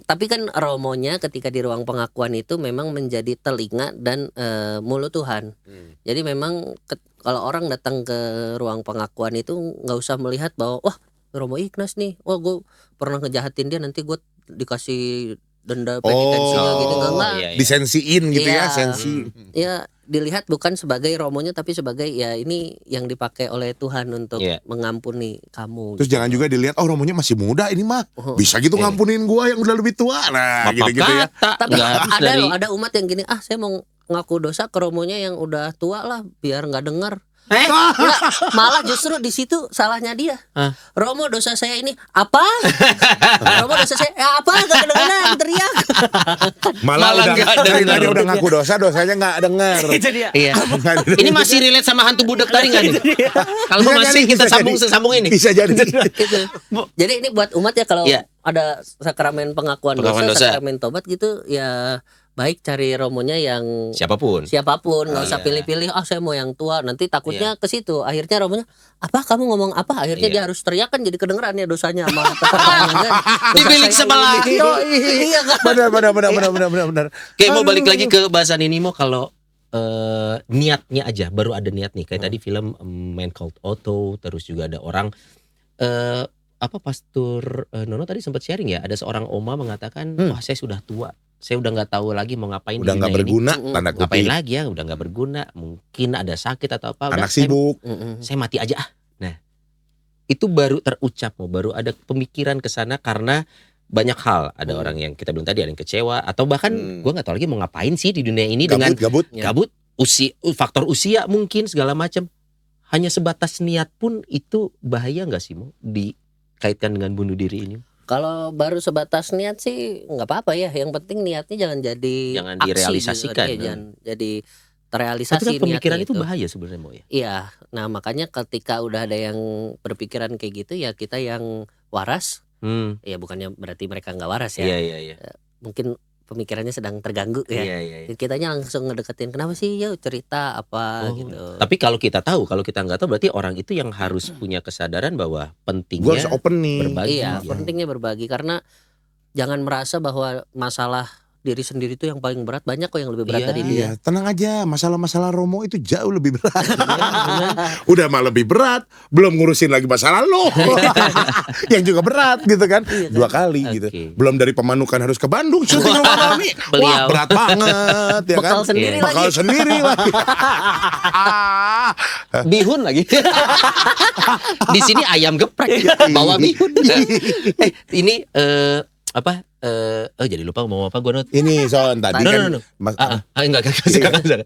C: Tapi kan Romonya ketika di ruang pengakuan itu memang menjadi telinga dan mulut Tuhan. Jadi memang kalau orang datang ke ruang pengakuan itu nggak usah melihat bahwa wah Romo Ignas nih, wah gue pernah ngejahatin dia nanti gue dikasih denda penitensinya gitu enggak.
B: iya.
A: Disensiin gitu ya,
C: Iya.
A: sensi.
C: Ya dilihat bukan sebagai romonya tapi sebagai ya ini yang dipakai oleh Tuhan untuk
B: Iya.
C: mengampuni kamu.
A: Terus jangan juga dilihat romonya masih muda ini mah. Bisa gitu
B: Iya.
A: ngampunin gua yang udah lebih tua. Nah,
B: Maaf
A: gitu-gitu ya.
B: kata,
C: Tapi
B: nggak harus
C: ada
B: dari
C: loh, ada umat yang gini, saya mau ngaku dosa ke romonya yang udah tua lah biar nggak dengar. Enggak, malah justru di situ salahnya dia.
B: Hah?
C: Romo dosa saya ini apa? Romo dosa saya apa? Gak kedengeran teriak.
A: Malah udah
B: nggak
A: dari
B: denger.
A: tadi udah ngaku dosa, dosanya nggak denger.
C: Itu dia.
B: Iya. Ini masih relate sama hantu budak tadi nggak nih? Kalau
A: Bisa
B: masih
A: jadi,
B: kita
A: bisa
B: sambung
A: jadi.
B: sesambung ini.
A: Bisa jadi.
C: Gitu. Jadi ini buat umat ya kalau
B: Iya.
C: ada sakramen pengakuan
B: Pengakuan dosa.
C: sakramen tobat gitu ya baik cari romonya yang
B: Siapapun.
C: siapapun, nggak usah
B: Iya.
C: pilih-pilih. Saya mau yang tua. Nanti takutnya ke situ. Akhirnya romonya apa? Kamu ngomong apa? Akhirnya
B: Iya.
C: dia harus teriak kan jadi kedengeran ya dosanya sama tetangga.
B: Di bilik sebelah.
C: Iya kan.
A: Benar.
B: Oke, mau balik lagi ke bahasan ini mau kalau niatnya aja baru ada niat nih kayak tadi film Man Called Otto, terus juga ada orang Pastor Nono tadi sempat sharing ya, ada seorang oma mengatakan wah saya sudah tua, saya udah nggak tahu lagi mau ngapain
A: Udah
B: di
A: nggak
B: dunia ini.
A: berguna, tanda
B: Ngapain
A: kutip.
B: lagi ya, udah nggak berguna, mungkin ada sakit atau apa, udah
A: Anak sibuk.
B: saya mati aja ah. Nah itu baru terucap, baru ada pemikiran ke sana karena banyak hal. Ada orang yang kita bilang tadi ada yang kecewa atau bahkan gua nggak tahu lagi mau ngapain sih di dunia ini dengan
A: Gabut.
B: gabut, faktor usia mungkin segala macam. Hanya sebatas niat pun itu bahaya nggak sih mau dikaitkan dengan bunuh diri ini?
C: Kalau baru sebatas niat sih nggak apa-apa ya. Yang penting niatnya jangan jadi
B: Jangan
C: aksi
B: direalisasikan.
C: gitu. Iya, jangan jadi
B: Tapi
C: terrealisasi
B: kan pemikiran
C: niatnya
B: itu bahaya sebenarnya mau ya.
C: Iya, nah makanya ketika udah ada yang berpikiran kayak gitu ya kita yang waras, ya bukannya berarti mereka nggak waras ya.
B: Iya.
C: Mungkin pemikirannya sedang terganggu ya.
B: Iya.
C: Kitanya langsung ngedeketin kenapa sih ya cerita apa gitu.
B: Tapi kalau kita tahu, kalau kita nggak tahu berarti orang itu yang harus punya kesadaran bahwa
A: Gue
B: pentingnya
A: harus open nih.
B: berbagi.
C: Iya, pentingnya berbagi karena jangan merasa bahwa masalah diri sendiri itu yang paling berat, banyak kok yang lebih berat
B: Iya.
C: dari dia.
A: Iya, tenang aja. Masalah-masalah Romo itu jauh lebih berat. Udah mah lebih berat, belum ngurusin lagi masalah lo. Yang juga berat gitu kan.
C: Iya kan?
A: 2 kali gitu.
B: Oke.
A: Belum dari Pemanukan harus ke Bandung syuting sama kami. Wah,
B: Beliau.
A: berat banget ya kan.
C: Bekal sendiri
B: Iya.
A: Bekal
C: lagi.
A: sendiri lagi.
B: Bihun lagi. Di sini ayam geprek, bawa bihun. Ini jadi lupa mau apa gue not.
A: Ini Son tadi
B: No,
A: kan
B: no.
A: Mas-
B: Enggak.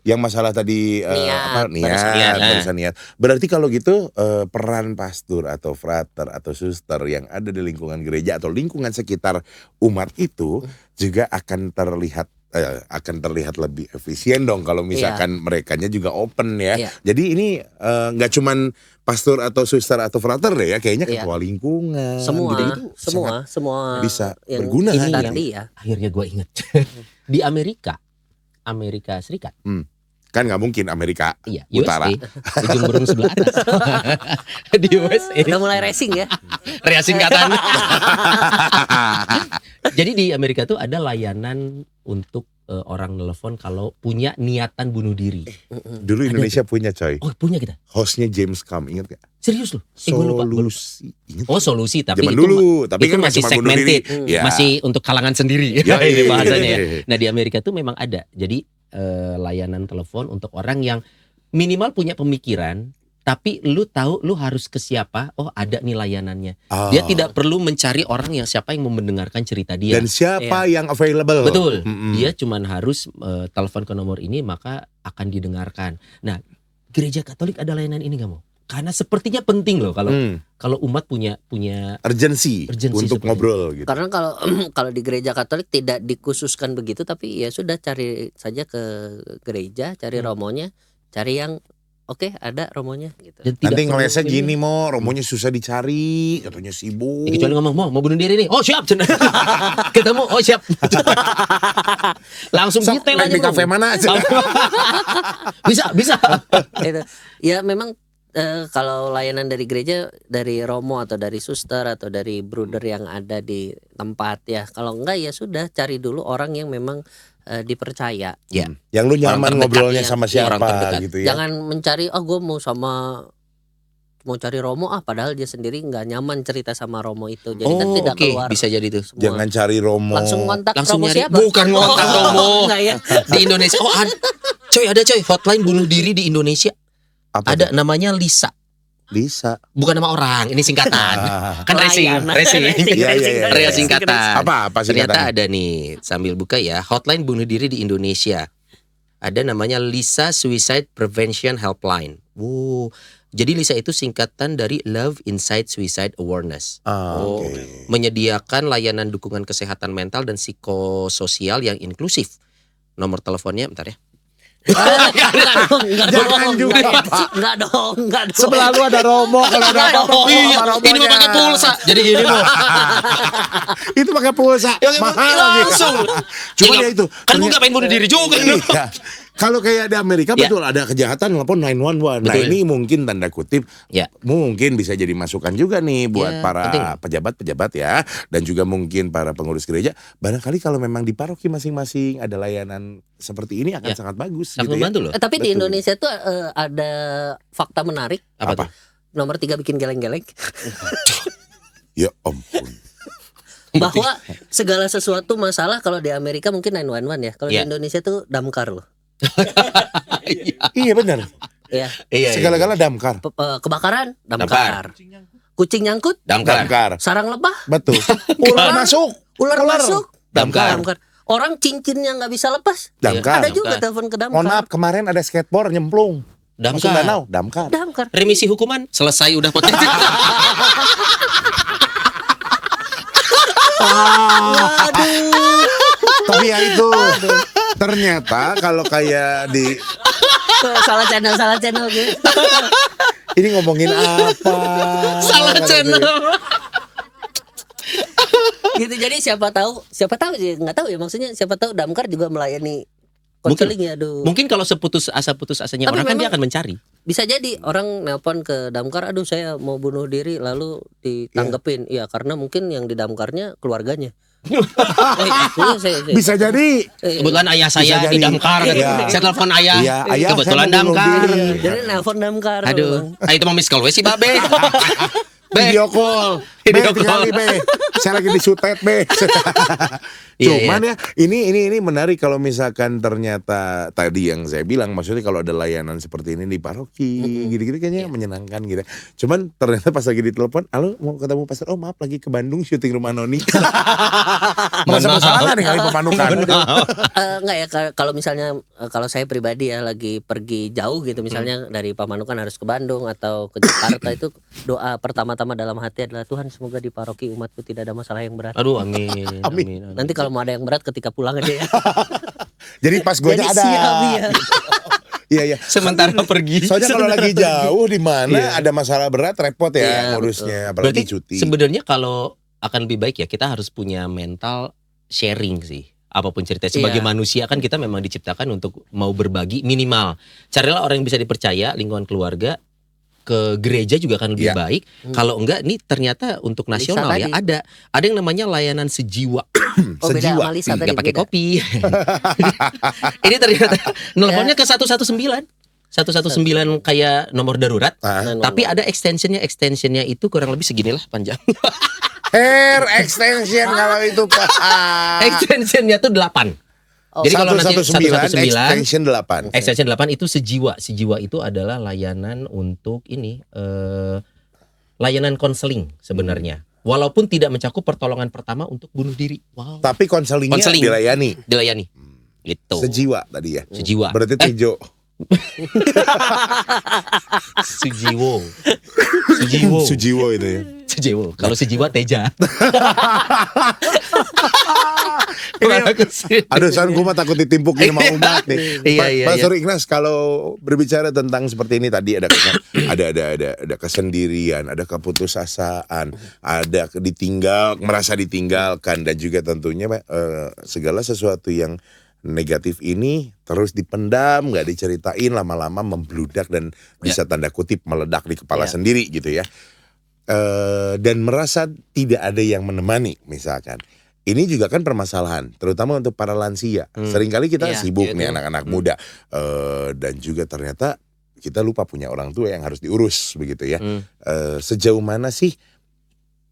A: yang masalah tadi
C: Niat.
B: Barusan
A: niat. Berarti kalau gitu peran pastor atau frater atau suster yang ada di lingkungan gereja atau lingkungan sekitar umat itu juga akan terlihat lebih efisien dong kalau misalkan merekanya juga open ya.
C: Iya.
A: Jadi ini nggak cuman pastor atau suster atau frater deh ya, kayaknya
C: Iya.
A: ketua lingkungan
C: Semua
A: gitu-gitu sangat
C: semua
A: bisa
C: yang
A: berguna
B: ini
A: kan.
C: tadi ya.
B: Akhirnya gue inget. Di Amerika Serikat.
A: Kan nggak mungkin Amerika
B: Iya,
A: Utara.
B: USA, ujung burung sebelah atas. Di USA.
C: Udah mulai racing ya.
B: Rea singkatan. Jadi di Amerika tuh ada layanan untuk orang nelfon kalau punya niatan bunuh diri.
A: Dulu Indonesia punya coy.
B: Oh punya kita?
A: Hostnya James Cam, ingat gak?
B: Serius loh? Gue lupa.
A: Solusi. Ingat?
B: Oh solusi, tapi
A: Zaman
B: itu
A: dulu, tapi
B: itu
A: kan
B: masih
A: cuma bunuh diri.
B: segmented,
A: Ya.
B: masih untuk kalangan sendiri.
A: Ya,
B: Ini bahasanya ya.
A: iya.
B: Nah di Amerika tuh memang ada. Jadi layanan telepon untuk orang yang minimal punya pemikiran, tapi lu tahu lu harus ke siapa. Oh ada nih layanannya.
A: Ah.
B: Dia tidak perlu mencari orang yang siapa yang mau mendengarkan cerita dia.
A: Dan siapa yang available.
B: Betul.
A: Mm-mm.
B: Dia cuman harus telepon ke nomor ini maka akan didengarkan. Nah, gereja Katolik ada layanan ini nggak mau? Karena sepertinya penting loh kalau umat punya
A: Urgency
B: Urgency
A: untuk
B: seperti
A: ngobrol gitu.
C: Karena kalau di gereja Katolik tidak dikhususkan begitu, tapi ya sudah cari saja ke gereja, cari romonya, cari yang oke, ada romonya gitu.
B: dan tidak
A: Nanti
B: perlu
A: ngelesnya
B: ini.
A: gini mo, romonya susah dicari, katanya sibuk.
B: Ya, kecuali ngomong mau bunuh diri nih. Oh siap. Ketemu. Oh siap. Langsung
A: Sok,
B: detail
A: naik
B: aja
A: di
B: bro.
A: kafe mana?
B: Bisa.
C: Itu. Ya memang kalau layanan dari gereja, dari romo atau dari suster atau dari bruder yang ada di tempat ya, kalau enggak ya sudah cari dulu orang yang memang dipercaya.
B: Ya.
A: Yang lu nyaman
B: Orang terdekat,
A: ngobrolnya
C: ya.
A: sama
B: Iya, orang
A: siapa
B: terdekat.
A: gitu ya.
C: Jangan mencari gue mau sama mau cari Romo padahal dia sendiri nggak nyaman cerita sama Romo itu. Jadi kan tidak
B: oke,
C: keluar.
B: bisa jadi tuh.
C: semua.
A: Jangan cari Romo.
C: Langsung kontak
B: Langsung
C: Romo
B: nyari.
C: siapa?
B: Bukan ngontak Romo.
C: Enggak ya.
B: Di Indonesia. Oh, ada coy hotline bunuh diri di Indonesia.
A: Apa
B: Ada
A: tuh?
B: namanya Lisa.
A: Bisa.
B: Bukan nama orang, ini singkatan. Kan
C: Layanan.
B: racing.
A: Iya, iya.
B: Rea singkatan.
A: Apa
B: Ternyata
A: singkatannya?
B: ada nih, sambil buka ya, hotline bunuh diri di Indonesia. Ada namanya Lisa Suicide Prevention Helpline. Wow. Jadi Lisa itu singkatan dari Love Inside Suicide Awareness.
A: Oke.
B: Menyediakan layanan dukungan kesehatan mental dan psikososial yang inklusif. Nomor teleponnya, bentar ya.
C: Enggak
A: Jangan juga, Pak.
C: Enggak dong.
A: Sebelah lu ada Romo, kalau ada apa-apa
B: Iya,
A: sama Romonya.
B: ini mah pakai pulsa. Jadi gini loh.
A: Itu pakai pulsa. Mahal
B: langsung.
A: Cuma ya itu.
B: Kan gue ngapain bunuh diri juga.
A: Iya. Kalau kayak di Amerika
B: Ya.
A: betul ada kejahatan telepon 911. Nah,
B: Betul.
A: ini mungkin tanda kutip
B: Ya.
A: mungkin bisa jadi masukan juga nih buat
B: Ya,
A: para
B: penting.
A: pejabat-pejabat ya, dan juga mungkin para pengurus gereja. Barangkali kalau memang di paroki masing-masing ada layanan seperti ini akan
B: Ya.
A: sangat bagus
B: Sangat
A: gitu ya.
B: membantu loh.
C: Tapi di
A: Betul.
C: Indonesia tuh ada fakta menarik.
B: Apa
A: Apa?
B: tuh?
C: Nomor 3 bikin geleng-geleng.
A: Ya ampun.
C: Bahwa segala sesuatu masalah kalau di Amerika mungkin 911 ya. Kalau
B: Ya.
C: di Indonesia tuh damkar loh.
A: Iya benar.
C: Ya.
B: Iya.
A: Segala-gala damkar.
C: Kebakaran damkar. Kucing nyangkut,
B: Damkar.
A: Damkar.
C: sarang lebah,
A: Betul. Ular masuk.
C: ular masuk,
B: Damkar.
C: Orang cincinnya nggak bisa lepas.
A: Damkar.
C: Ada juga
B: damkar.
C: telepon ke damkar.
A: Mohon maaf, kemarin ada skateboard nyemplung. Masuk
B: Damkar.
A: danau, damkar.
C: Damkar.
B: Remisi hukuman selesai udah potensi.
C: Aduh.
A: Tapi ya itu. Ternyata kalau kayak di
C: salah channel gitu.
A: ini ngomongin apa?
B: Salah channel.
C: Gitu, jadi siapa tahu sih nggak tahu ya, maksudnya siapa tahu damkar juga melayani konseling ya. Aduh.
B: Mungkin kalau putus asanya
C: Tapi
B: orang kan dia
C: memang-
B: akan mencari.
C: Bisa jadi orang nelpon ke damkar, aduh saya mau bunuh diri, lalu ditanggepin. Iya, karena mungkin yang di damkarnya keluarganya. Saya.
A: Bisa jadi.
B: Kebetulan ayah saya
A: Bisa
B: di
A: jadi.
B: damkar.
A: Iya.
B: Saya telepon ayah.
A: Iya, ayah,
B: Kebetulan
A: saya mau bunuh
B: damkar.
A: diri.
C: Jadi nelpon damkar.
B: Aduh, itu mau miss call we sih babe.
A: Video call.
B: Video
A: Be, tinggal
B: call.
A: nih, Be. Saya lagi disutet, Be.
B: Iya,
A: Cuman ya, ini menarik kalau misalkan ternyata tadi yang saya bilang, maksudnya kalau ada layanan seperti ini di paroki, gitu-gitu kayaknya menyenangkan gitu. Cuman ternyata pas lagi ditelepon, halo mau ketemu pastor, oh maaf lagi ke Bandung syuting Rumah Noni. Merasa bersalah nih kali pemanukan.
C: Enggak ya, kalau misalnya kalau saya pribadi ya lagi pergi jauh gitu, misalnya dari Pamanukan harus ke Bandung atau ke Jakarta, itu doa pertama-tama dalam hati adalah Tuhan semoga di paroki umatku tidak ada masalah yang berat.
B: Aduh, amin.
A: Amin.
C: Nanti kalau mau ada yang berat ketika pulang aja ya.
A: Jadi pas gue
C: Jadi
A: ada.
C: siap ya.
A: Iya iya.
B: Sementara pergi.
A: Soalnya kalau lagi jauh di mana ada masalah berat repot ya
C: Iya,
A: ngurusnya, apalagi
B: Berarti
A: cuti.
B: sebenarnya kalau akan lebih baik ya kita harus punya mental sharing sih. Apapun cerita sebagai
C: Iya.
B: manusia kan kita memang diciptakan untuk mau berbagi minimal. Carilah orang yang bisa dipercaya, lingkungan keluarga, ke gereja juga akan lebih
A: Iya.
B: baik. Kalau enggak nih ternyata untuk
C: Lisa
B: nasional ya
C: tadi.
B: ada yang namanya layanan sejiwa.
C: Oh, beda
A: Sejiwa.
C: sama Lisa tadi.
B: Nggak pakai
C: beda.
B: kopi. Ini ternyata nelponnya ke 119. 119 kayak nomor darurat.
A: Ah.
B: Tapi ada extensionnya itu kurang lebih seginilah panjang.
A: Hair extension kalau itu Pak.
B: Extensionnya tuh 8.
C: Oh,
B: Jadi kalau nanti
A: 119
B: 119
A: extension 8.
B: extension 8 itu sejiwa. Sejiwa itu adalah layanan untuk ini layanan konseling sebenarnya. Walaupun tidak mencakup pertolongan pertama untuk bunuh diri. Wow.
A: Tapi konselingnya
B: Konseling.
A: dilayani.
B: Dilayani. Gitu.
A: Sejiwa tadi ya.
B: Sejiwa.
A: Berarti Tejo.
B: Sujiwo. Sujiwo.
A: Sujiwo itu ya.
B: Sujiwo. Kalau sejiwa Teja.
A: Aduh, San, gue mah takut ditimpukin sama umat nih.
B: Iya.
A: Pastor Ignas, kalau berbicara tentang seperti ini tadi ada kesendirian, ada keputusasaan, ada merasa ditinggalkan, dan juga tentunya segala sesuatu yang negatif ini terus dipendam, nggak diceritain, lama-lama membludak dan bisa tanda kutip meledak di kepala sendiri gitu ya. Dan merasa tidak ada yang menemani misalkan. Ini juga kan permasalahan, terutama untuk para lansia. Seringkali kita
C: Iya,
A: sibuk
B: iya,
A: nih
B: iya.
A: anak-anak muda, dan juga ternyata kita lupa punya orang tua yang harus diurus begitu ya.
B: Hmm.
A: Sejauh mana sih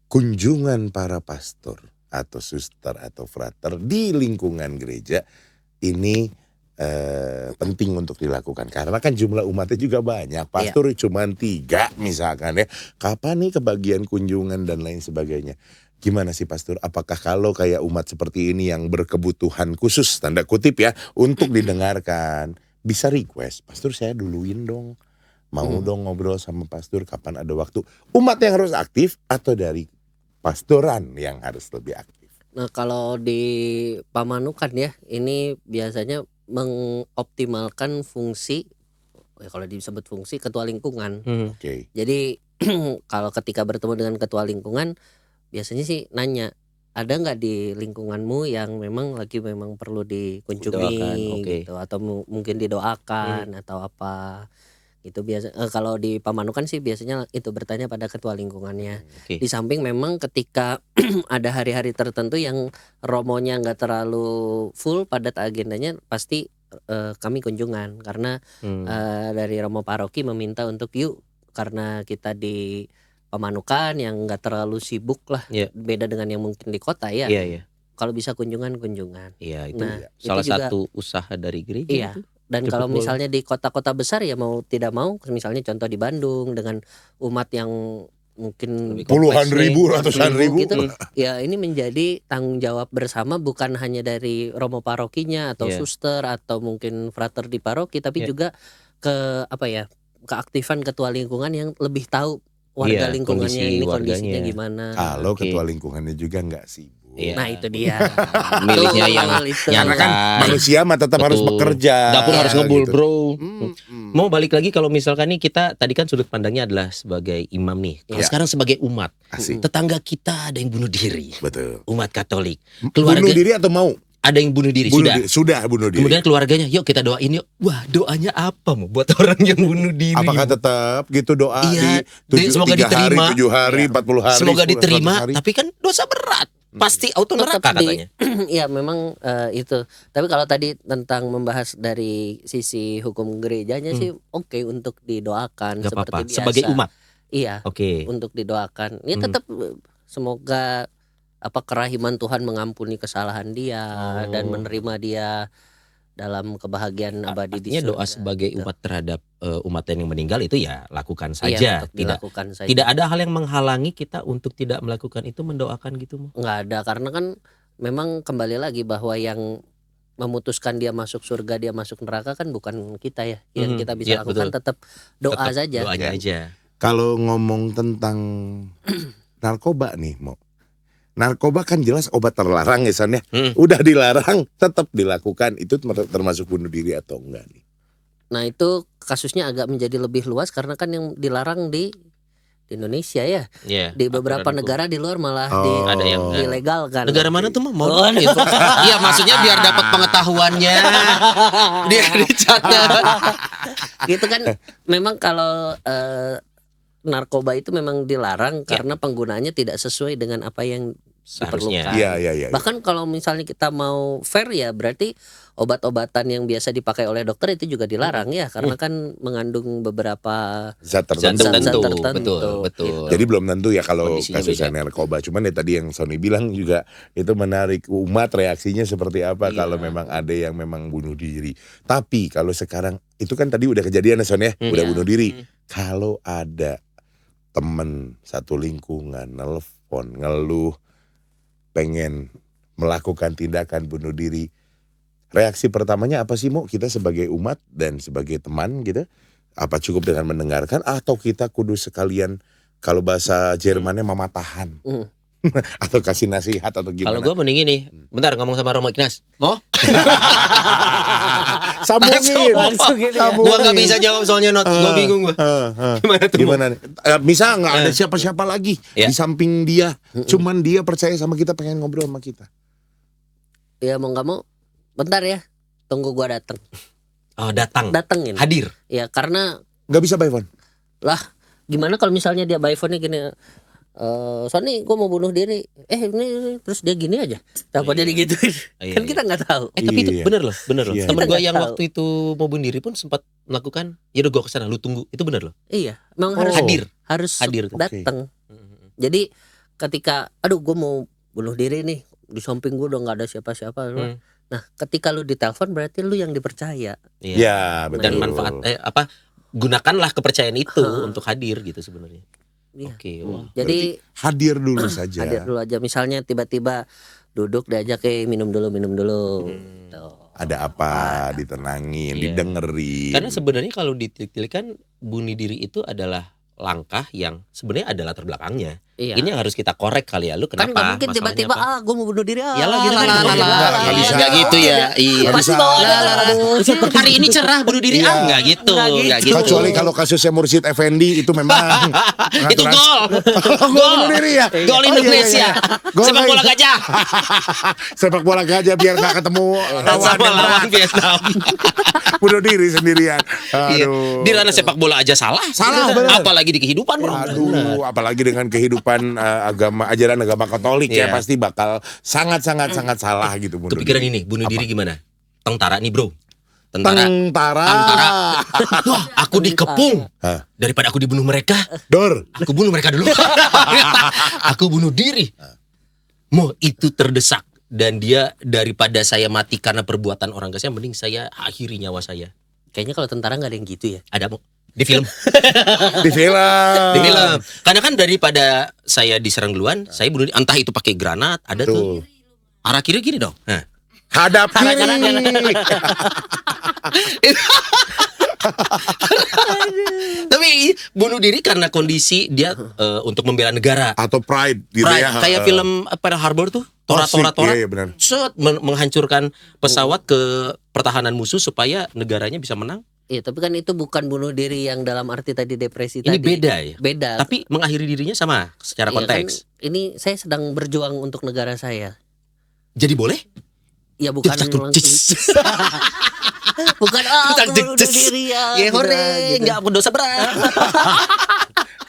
A: kunjungan para pastor atau suster atau frater di lingkungan gereja ini penting untuk dilakukan, karena kan jumlah umatnya juga banyak, pastor cuma 3 misalkan ya, kapan nih kebagian kunjungan dan lain sebagainya. Gimana sih pastor, apakah kalau kayak umat seperti ini yang berkebutuhan khusus tanda kutip ya untuk didengarkan, bisa request, pastor saya duluin dong, mau dong ngobrol sama pastor, kapan ada waktu? Umat yang harus aktif atau dari pastoran yang harus lebih aktif?
C: Nah kalau di Pamanukan ya, ini biasanya mengoptimalkan fungsi, kalau disebut fungsi, ketua lingkungan.
A: Oke.
C: Jadi kalau ketika bertemu dengan ketua lingkungan, biasanya sih nanya, ada nggak di lingkunganmu yang memang perlu dikunjungi
B: Doakan, oke.
C: gitu, atau mungkin didoakan atau apa itu biasa. Kalau di Pamanukan sih biasanya itu bertanya pada ketua lingkungannya.
B: Oke.
C: Di samping memang ketika ada hari-hari tertentu yang romonya nggak terlalu full padat agendanya, pasti kami kunjungan karena dari romo paroki meminta untuk yuk, karena kita di Pamanukan yang nggak terlalu sibuk lah,
B: Iya.
C: beda dengan yang mungkin di kota ya.
B: Iya.
C: Kalau bisa kunjungan.
B: Iya, itu
C: Nah,
B: salah
C: itu juga,
B: satu usaha dari gereja
C: iya.
B: itu.
C: Dan
B: Cepet
C: kalau
B: boleh.
C: misalnya di kota-kota besar ya mau tidak mau, misalnya contoh di Bandung dengan umat yang mungkin
B: Lebih
A: Puluhan
B: kompleks nih.
A: ribu, ratusan ribu.
C: gitu, ya ini menjadi tanggung jawab bersama, bukan hanya dari romo parokinya atau
B: Iya.
C: suster atau mungkin frater di paroki, tapi
B: Iya.
C: juga keaktifan ketua lingkungan yang lebih tahu warga
B: Iya,
C: lingkungannya
B: kondisi
C: ini kondisinya
B: warganya.
C: gimana.
A: Kalau
B: Oke.
A: ketua lingkungannya juga nggak sibuk.
B: Iya.
C: Nah itu dia.
B: Milihnya yang
C: Betul, itu.
A: Karena kan
B: nyantai.
A: manusia mah tetap harus
B: Betul.
A: bekerja.
B: Dapur harus ngebul,
A: gitu.
B: bro.
A: Hmm.
B: Mau balik lagi kalau misalkan nih, kita tadi kan sudut pandangnya adalah sebagai imam nih. Kalau
A: Iya.
B: sekarang sebagai umat,
A: Asik.
B: tetangga kita ada yang bunuh diri.
A: Betul.
B: Umat Katolik.
A: Bunuh
B: Keluarga
A: diri atau mau?
B: ada yang bunuh diri,
A: Bunuh
B: sudah.
A: diri. Sudah bunuh diri.
B: Kemudian keluarganya, yuk kita doain yuk. Wah, doanya apa mau buat orang yang bunuh diri?
A: Apakah tetap gitu doa
B: Iya,
A: di
B: semoga
A: 3 hari,
B: diterima.
A: 7 hari,
C: Iya.
A: 40 hari,
B: Semoga
A: 100
B: diterima,
A: hari?
B: tapi kan dosa berat. Pasti auto neraka
C: Tetap di-
B: katanya.
C: Ya memang itu. Tapi kalau tadi tentang membahas dari sisi hukum gerejanya sih oke untuk didoakan
B: Gak
C: seperti
B: apa-apa.
C: biasa.
B: Sebagai umat.
C: Iya,
B: Oke.
C: untuk didoakan. Ya tetap semoga kerahiman Tuhan mengampuni kesalahan dia dan menerima dia dalam kebahagiaan abadi di
B: Artinya
C: surga.
B: doa sebagai
C: gitu.
B: umat terhadap umat yang meninggal itu ya lakukan
C: Iya,
B: saja.
C: tetap
B: Tidak
C: dilakukan saja.
B: tidak ada hal yang menghalangi kita untuk tidak melakukan itu, mendoakan gitu Mo.
C: Nggak ada, karena kan memang kembali lagi bahwa yang memutuskan dia masuk surga dia masuk neraka kan bukan kita ya. Yang kita bisa
B: Iya,
C: lakukan
B: betul.
C: tetap doa
B: Tetap
C: saja.
B: Doanya
A: Ya.
B: aja.
A: Kalau ngomong tentang narkoba nih, Mo. Narkoba kan jelas obat terlarang ya San ya. Udah dilarang, tetap dilakukan. Itu termasuk bunuh diri atau enggak nih?
C: Nah itu kasusnya agak menjadi lebih luas karena kan yang dilarang di Indonesia ya.
B: Iya.
C: Di beberapa
B: aturan hukum.
C: negara di luar malah
A: Oh.
B: Ada yang enggak.
C: dilegalkan.
B: Negara mana tuh Mo? Mau
C: Oh,
B: gitu. Iya, maksudnya biar dapat pengetahuannya. Dia dicatat.
C: Gitu kan. Memang kalau narkoba itu memang dilarang karena penggunaannya tidak sesuai dengan apa yang
B: Seharusnya.
C: diperlukan.
A: Iya.
C: Bahkan kalau misalnya kita mau fair ya berarti obat-obatan yang biasa dipakai oleh dokter itu juga dilarang ya, karena kan mengandung beberapa
A: Zat
B: Zat
A: tertentu.
B: tertentu.
C: tertentu.
B: Betul.
C: Gitu.
A: Jadi belum tentu ya kalau
B: Kondisinya
A: kasusnya
B: beda.
A: narkoba. Cuman ya tadi yang Sony bilang juga itu menarik, umat reaksinya seperti apa
B: Iya.
A: kalau memang ada yang memang bunuh diri. Tapi kalau sekarang itu kan tadi udah kejadian ya Son ya, udah
C: Iya.
A: bunuh diri. Kalau ada temen satu lingkungan nelfon ngeluh pengen melakukan tindakan bunuh diri, reaksi pertamanya apa sih Mo? Kita sebagai umat dan sebagai teman gitu, apa cukup dengan mendengarkan atau kita kudu sekalian, kalau bahasa Jermannya mematahan atau kasih nasihat atau
B: Kalau
A: gimana?
B: gue mending ini, bentar ngomong sama Romo Ignas. Mo?
A: Sambungin,
C: langsung gini ya.
B: Gua nggak bisa jawab soalnya gue bingung gue. Gimana tuh? Mo?
A: Gimana nih? Misal nggak ada siapa-siapa lagi
B: Ya.
A: di samping dia, cuman dia percaya sama kita, pengen ngobrol sama kita.
C: Ya mau nggak mau, bentar ya, tunggu gua datang.
B: Oh, datengin.
C: Hadir.
B: Hadir.
C: Ya karena
A: Nggak bisa by phone.
C: lah gimana kalau misalnya dia by phone-nya gini, Sony gue mau bunuh diri, ini terus dia gini aja, takut jadi gituin.
B: Iya,
C: Kan
B: iya.
C: kita nggak tahu.
B: Tapi itu
A: Iya.
B: bener loh.
A: Iya.
B: Temen
C: Kita
B: gue
C: nggak
B: yang
C: tahu.
B: waktu itu mau bunuh diri pun sempat melakukan, ya udah gue kesana, lu tunggu. Itu bener loh.
C: Iya, memang
A: Oh.
C: harus
B: Hadir. Hadir.
C: datang. Jadi ketika, aduh gue mau bunuh diri nih, di samping gue udah nggak ada siapa-siapa.
B: Hmm.
C: Nah, ketika lu ditelepon berarti lu yang dipercaya.
B: Iya.
A: Ya, betul.
B: Dan manfaat gunakanlah kepercayaan itu untuk hadir gitu sebenarnya.
C: Iya.
B: Oke, wah.
C: Jadi
A: hadir dulu saja.
C: hadir dulu aja, misalnya tiba-tiba duduk diajak minum dulu. Tuh.
A: Ada apa, ditenangin,
B: Iya.
A: didengerin.
B: Karena sebenarnya kalau ditilik-tilik kan bunuh diri itu adalah langkah yang sebenarnya ada latar belakangnya.
C: Iya.
B: Ini yang harus kita korek kali ya. Lu
C: Kan
B: kenapa?
C: nggak mungkin
B: Masalahnya
C: tiba-tiba
B: apa?
C: gue mau bunuh diri
B: Yalah,
C: gitu kan.
A: nggak bisa.
B: Nggak gitu ya. Iya.
A: Nggak
C: Pasti
A: bisa.
C: bawa
B: Hari ini cerah bunuh diri
A: Iya.
B: nggak gitu.
C: Nggak gitu.
A: Kecuali kalau kasusnya Mursyid Effendi itu memang
B: Itu gol.
A: Gol bunuh diri ya.
B: Gol
A: Oh, iya,
B: Indonesia.
A: iya, iya. Gol
B: Sepak bola
A: kayak-
B: gajah.
A: Sepak bola gajah biar nggak ketemu
B: Sama lawan Vietnam.
A: bunuh diri sendirian.
B: Iya.
A: Aduh.
B: Di ranah sepak bola aja salah.
A: Salah, bener.
B: Apalagi di kehidupan, bro.
A: Aduh, apalagi dengan kehidupan ajaran agama Katolik ya
B: Iya.
A: pasti bakal sangat salah gitu bunuh
B: Kepikiran
A: diri.
B: ini, bunuh
A: Apa?
B: diri gimana? Tentara nih, bro. Tentara.
A: Tentara.
B: Wah, aku dikepung.
A: Hah?
B: Daripada aku dibunuh mereka,
A: Dor.
B: aku bunuh mereka dulu. Aku bunuh diri. Mau itu terdesak. Dan dia daripada saya mati karena perbuatan orang kasihan, mending saya akhiri nyawa saya.
C: Kayaknya kalau tentara nggak ada yang gitu ya.
B: Ada mau di film.
A: Di film.
B: Di film. Karena kan daripada saya diserang duluan, saya bunuh diri. Entah itu pakai granat, ada tuh.
A: Tuh.
B: Arah kiri gini dong. Nah.
A: Hadap kiri.
B: Tapi bunuh diri karena kondisi dia untuk membela negara.
A: Atau pride gitu
B: Pride,
A: ya.
B: kayak film Pearl Harbor tuh, Tora.
A: Iya, iya benar.
B: Set, menghancurkan pesawat ke pertahanan musuh supaya negaranya bisa menang.
C: Iya, tapi kan itu bukan bunuh diri yang dalam arti tadi depresi
B: Ini
C: tadi.
B: beda ya.
C: Beda.
B: Tapi mengakhiri dirinya sama secara
C: Iya kan,
B: konteks.
C: ini saya sedang berjuang untuk negara saya.
B: Jadi boleh?
C: Ya bukan langsung. Bukan aku bunuh diri ya.
B: Ya hore,
C: gitu.
B: enggak dosa berat.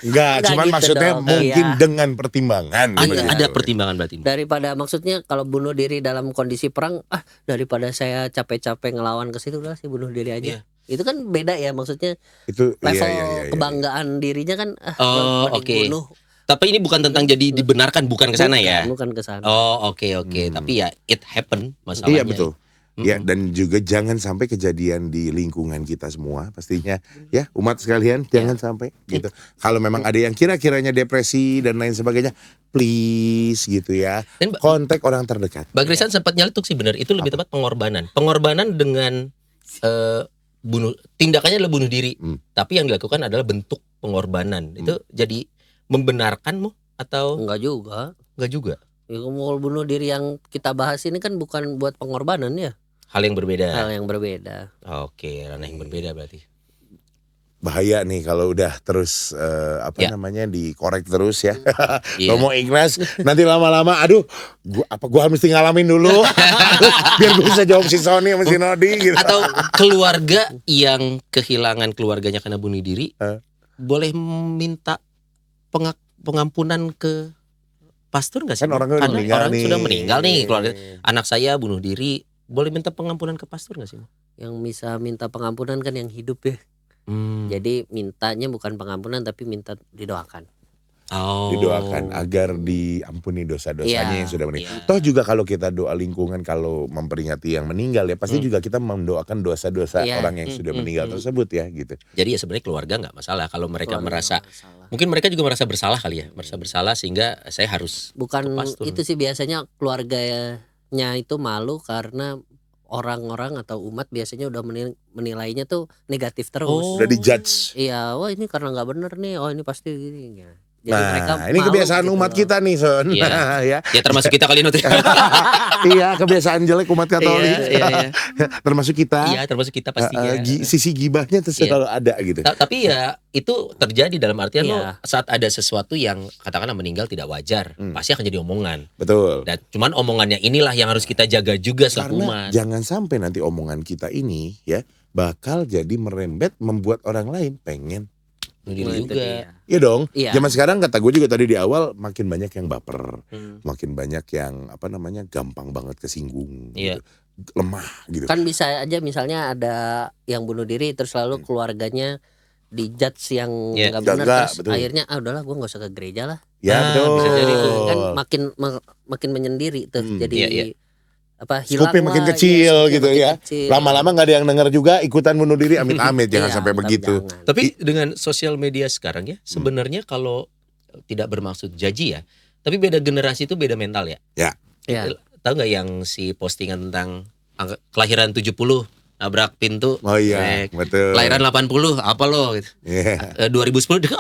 A: Enggak,
C: Nggak
A: cuman
C: gitu
A: maksudnya
C: dong.
A: mungkin
C: Iya.
A: dengan pertimbangan. gitu.
B: Ada pertimbangan berarti.
C: Daripada maksudnya kalau bunuh diri dalam kondisi perang, daripada saya capek-capek ngelawan ke situ udah sih bunuh diri aja.
B: Iya.
C: Itu kan beda ya, maksudnya
A: Itu
C: level
A: iya.
C: kebanggaan dirinya kan
B: Oh,
C: mending
B: oke.
C: bunuh.
B: Tapi ini bukan tentang jadi dibenarkan, bukan ke sana ya.
C: Bukan ke sana.
B: Oh, oke. Tapi ya it happen masalahnya.
A: Iya betul. Ya, dan juga jangan sampai kejadian di lingkungan kita semua pastinya ya umat sekalian jangan sampai gitu. Kalau memang ada yang kira-kiranya depresi dan lain sebagainya, please gitu ya.
B: Dan
A: Kontak orang terdekat.
B: Bang Risan sempat nyeletuk sih benar, itu lebih tepat pengorbanan. Pengorbanan dengan tindakannya adalah bunuh diri, tapi yang dilakukan adalah bentuk pengorbanan. Itu jadi membenarkanmu atau
C: Enggak juga.
B: enggak juga?
C: Ya, mau bunuh diri yang kita bahas ini kan bukan buat pengorbanan ya.
B: Hal yang berbeda.
C: Hal yang berbeda.
B: Oke, ranah yang berbeda berarti.
A: Bahaya nih kalau udah terus
B: Ya.
A: namanya dikorek terus ya.
B: Iya.
A: Ngomong ikhlas nanti lama-lama aduh gua mesti ngalamin dulu biar gue bisa jawab si Sony sama si Nodi gitu.
B: Atau keluarga yang kehilangan keluarganya karena bunuh diri, boleh minta pengampunan ke pastor nggak sih?
A: Kan orangnya udah
B: Karena
A: meninggal
B: orang
A: nih.
B: sudah meninggal nih, keluarga anak saya bunuh diri, boleh minta pengampunan ke pastor nggak sih?
C: Yang bisa minta pengampunan kan yang hidup ya. Jadi mintanya bukan pengampunan tapi minta didoakan.
B: Oh.
A: Didoakan agar diampuni dosa-dosanya
C: Iya,
A: yang sudah meninggal.
C: iya.
A: Toh juga kalau kita doa lingkungan kalau memperingati yang meninggal ya pasti juga kita mendoakan dosa-dosa
C: Iya.
A: orang yang sudah meninggal tersebut ya gitu.
B: Jadi ya sebenarnya keluarga nggak masalah kalau mereka
C: Keluarga
B: merasa,
C: nggak masalah.
B: mungkin mereka juga merasa bersalah kali ya, merasa bersalah sehingga saya harus
C: Bukan
B: ke pastor.
C: itu sih, biasanya keluarganya itu malu karena orang-orang atau umat biasanya udah menilainya tuh negatif terus.
B: Oh.
A: Udah dijudge.
C: Iya, wah ini karena nggak bener nih, oh ini pasti gini. Ya. Jadi mereka
A: Nah, ini
C: malu
A: kebiasaan
C: gitu
A: umat
C: loh.
A: kita nih, Son.
B: Iya.
A: ya.
B: Ya termasuk kita kali ini.
A: Iya, kebiasaan jelek umat Katolik.
B: Iya.
A: Termasuk kita.
B: Iya, termasuk kita pastinya.
A: Sisi gibahnya tuh
B: Iya.
A: selalu ada gitu.
B: Tapi ya itu terjadi dalam artian lo
C: Iya.
B: saat ada sesuatu yang katakanlah meninggal tidak wajar, pasti akan jadi omongan.
A: Betul.
B: Dan cuman omongannya inilah yang harus kita jaga juga selaku
A: Karena
B: umat.
A: jangan sampai nanti omongan kita ini ya bakal jadi merembet membuat orang lain pengen
B: Bunuh diri
C: Nah, itu
B: juga.
C: dia.
A: Iya dong.
C: Iya.
A: Zaman sekarang kata gue juga tadi di awal makin banyak yang baper, makin banyak yang gampang banget kesinggung,
B: Iya.
A: gitu. Lemah gitu.
C: Kan bisa aja misalnya ada yang bunuh diri terus lalu keluarganya dijudge yang
B: Iya.
C: nggak benar,
A: Nggak,
C: terus
A: betul.
C: akhirnya udahlah gue nggak usah ke gereja lah.
A: Ya betul.
B: bisa jadi tuh.
C: Kan makin menyendiri tuh, jadi
B: Iya, iya.
C: hilang
A: Skupnya makin
C: lah,
A: kecil
C: skupnya
A: gitu
C: makin
A: ya.
C: kecil.
A: Lama-lama nggak ada yang denger juga, ikutan bunuh diri, amit-amit jangan
C: Iya,
A: sampai
C: tapi
A: begitu.
C: jangan.
B: Tapi dengan sosial media sekarang ya, sebenarnya kalau tidak bermaksud jaji ya, tapi beda generasi itu beda mental ya.
A: Ya.
C: Ya.
B: Tahu nggak yang si postingan tentang kelahiran 70 nabrak pintu,
A: Oh iya,
B: Nek.
A: betul.
B: Kelahiran 80 apa lo gitu.
A: Iya.
B: 2010 dia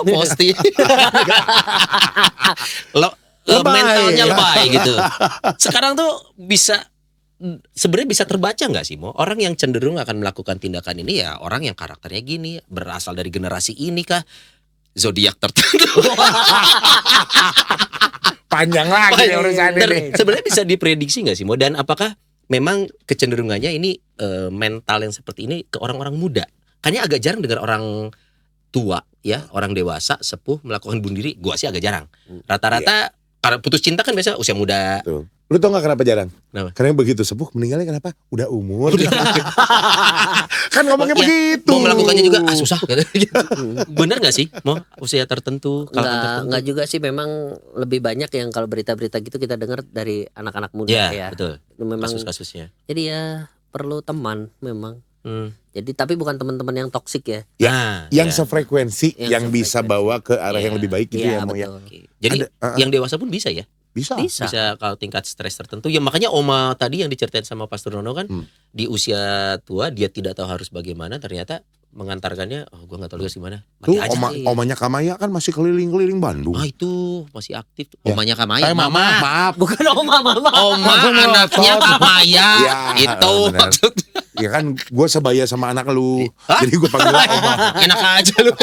B: posting. Lo
A: Lebay.
B: mentalnya lebay gitu. Sekarang tuh sebenarnya bisa terbaca nggak sih, Mo? Orang yang cenderung akan melakukan tindakan ini ya orang yang karakternya gini, berasal dari generasi ini kah, zodiak tertentu.
A: Panjang lagi nih urusan
B: Dan
A: ini.
B: sebenarnya bisa diprediksi nggak sih, Mo? Dan apakah memang kecenderungannya ini mental yang seperti ini ke orang-orang muda? Kayaknya agak jarang dengar orang tua ya, orang dewasa sepuh melakukan bunuh diri. Gua sih agak jarang. Rata-rata karena putus cinta kan biasa usia muda.
A: Tuh. Lu tau gak kenapa jarang?
B: Kenapa?
A: Karena begitu sepuh meninggalnya kenapa? Udah umur. Kan ngomongnya
B: Ya,
A: begitu.
B: mau melakukannya juga susah. Bener gak sih? Mau usia tertentu, kalangan tertentu?
C: Nggak juga sih, memang lebih banyak yang kalau berita-berita gitu kita dengar dari anak-anak muda
B: Ya,
C: ya.
B: betul.
C: Itu memang
B: Kasus-kasusnya.
C: jadi ya perlu teman memang.
B: Hmm.
C: Jadi tapi bukan teman-teman yang toksik ya.
A: Ya,
B: Nah,
A: yang
B: ya.
A: sefrekuensi,
C: Yang
A: yang bisa
C: sefrekuensi.
A: bawa ke arah yang
B: Iya.
A: lebih baik gitu
C: Iya,
A: ya mau ya.
C: betul.
B: Oke. Jadi yang dewasa pun bisa ya?
A: Bisa.
C: Bisa.
B: Kalau tingkat stres tertentu. Ya makanya Oma tadi yang diceritain sama Pastor Nono kan, di usia tua dia tidak tahu harus bagaimana, ternyata mengantarkannya, oh gua nggak tahu juga gimana. Mati
A: Tuh
B: aja.
A: omanya Kamaya kan masih keliling-keliling Bandung.
B: Ah itu masih aktif tuh.
A: Ya.
B: Omanya Kamaya.
A: Mama, maaf.
C: Bukan mama.
B: Oma
A: Aku mau
B: anaknya
A: nonton.
B: Kamaya.
A: Ya,
B: Itu
A: benar.
B: maksudnya.
A: Ya kan gue sebaya sama anak lu.
B: Hah?
A: Jadi gue panggil Oma.
B: Enak aja lu.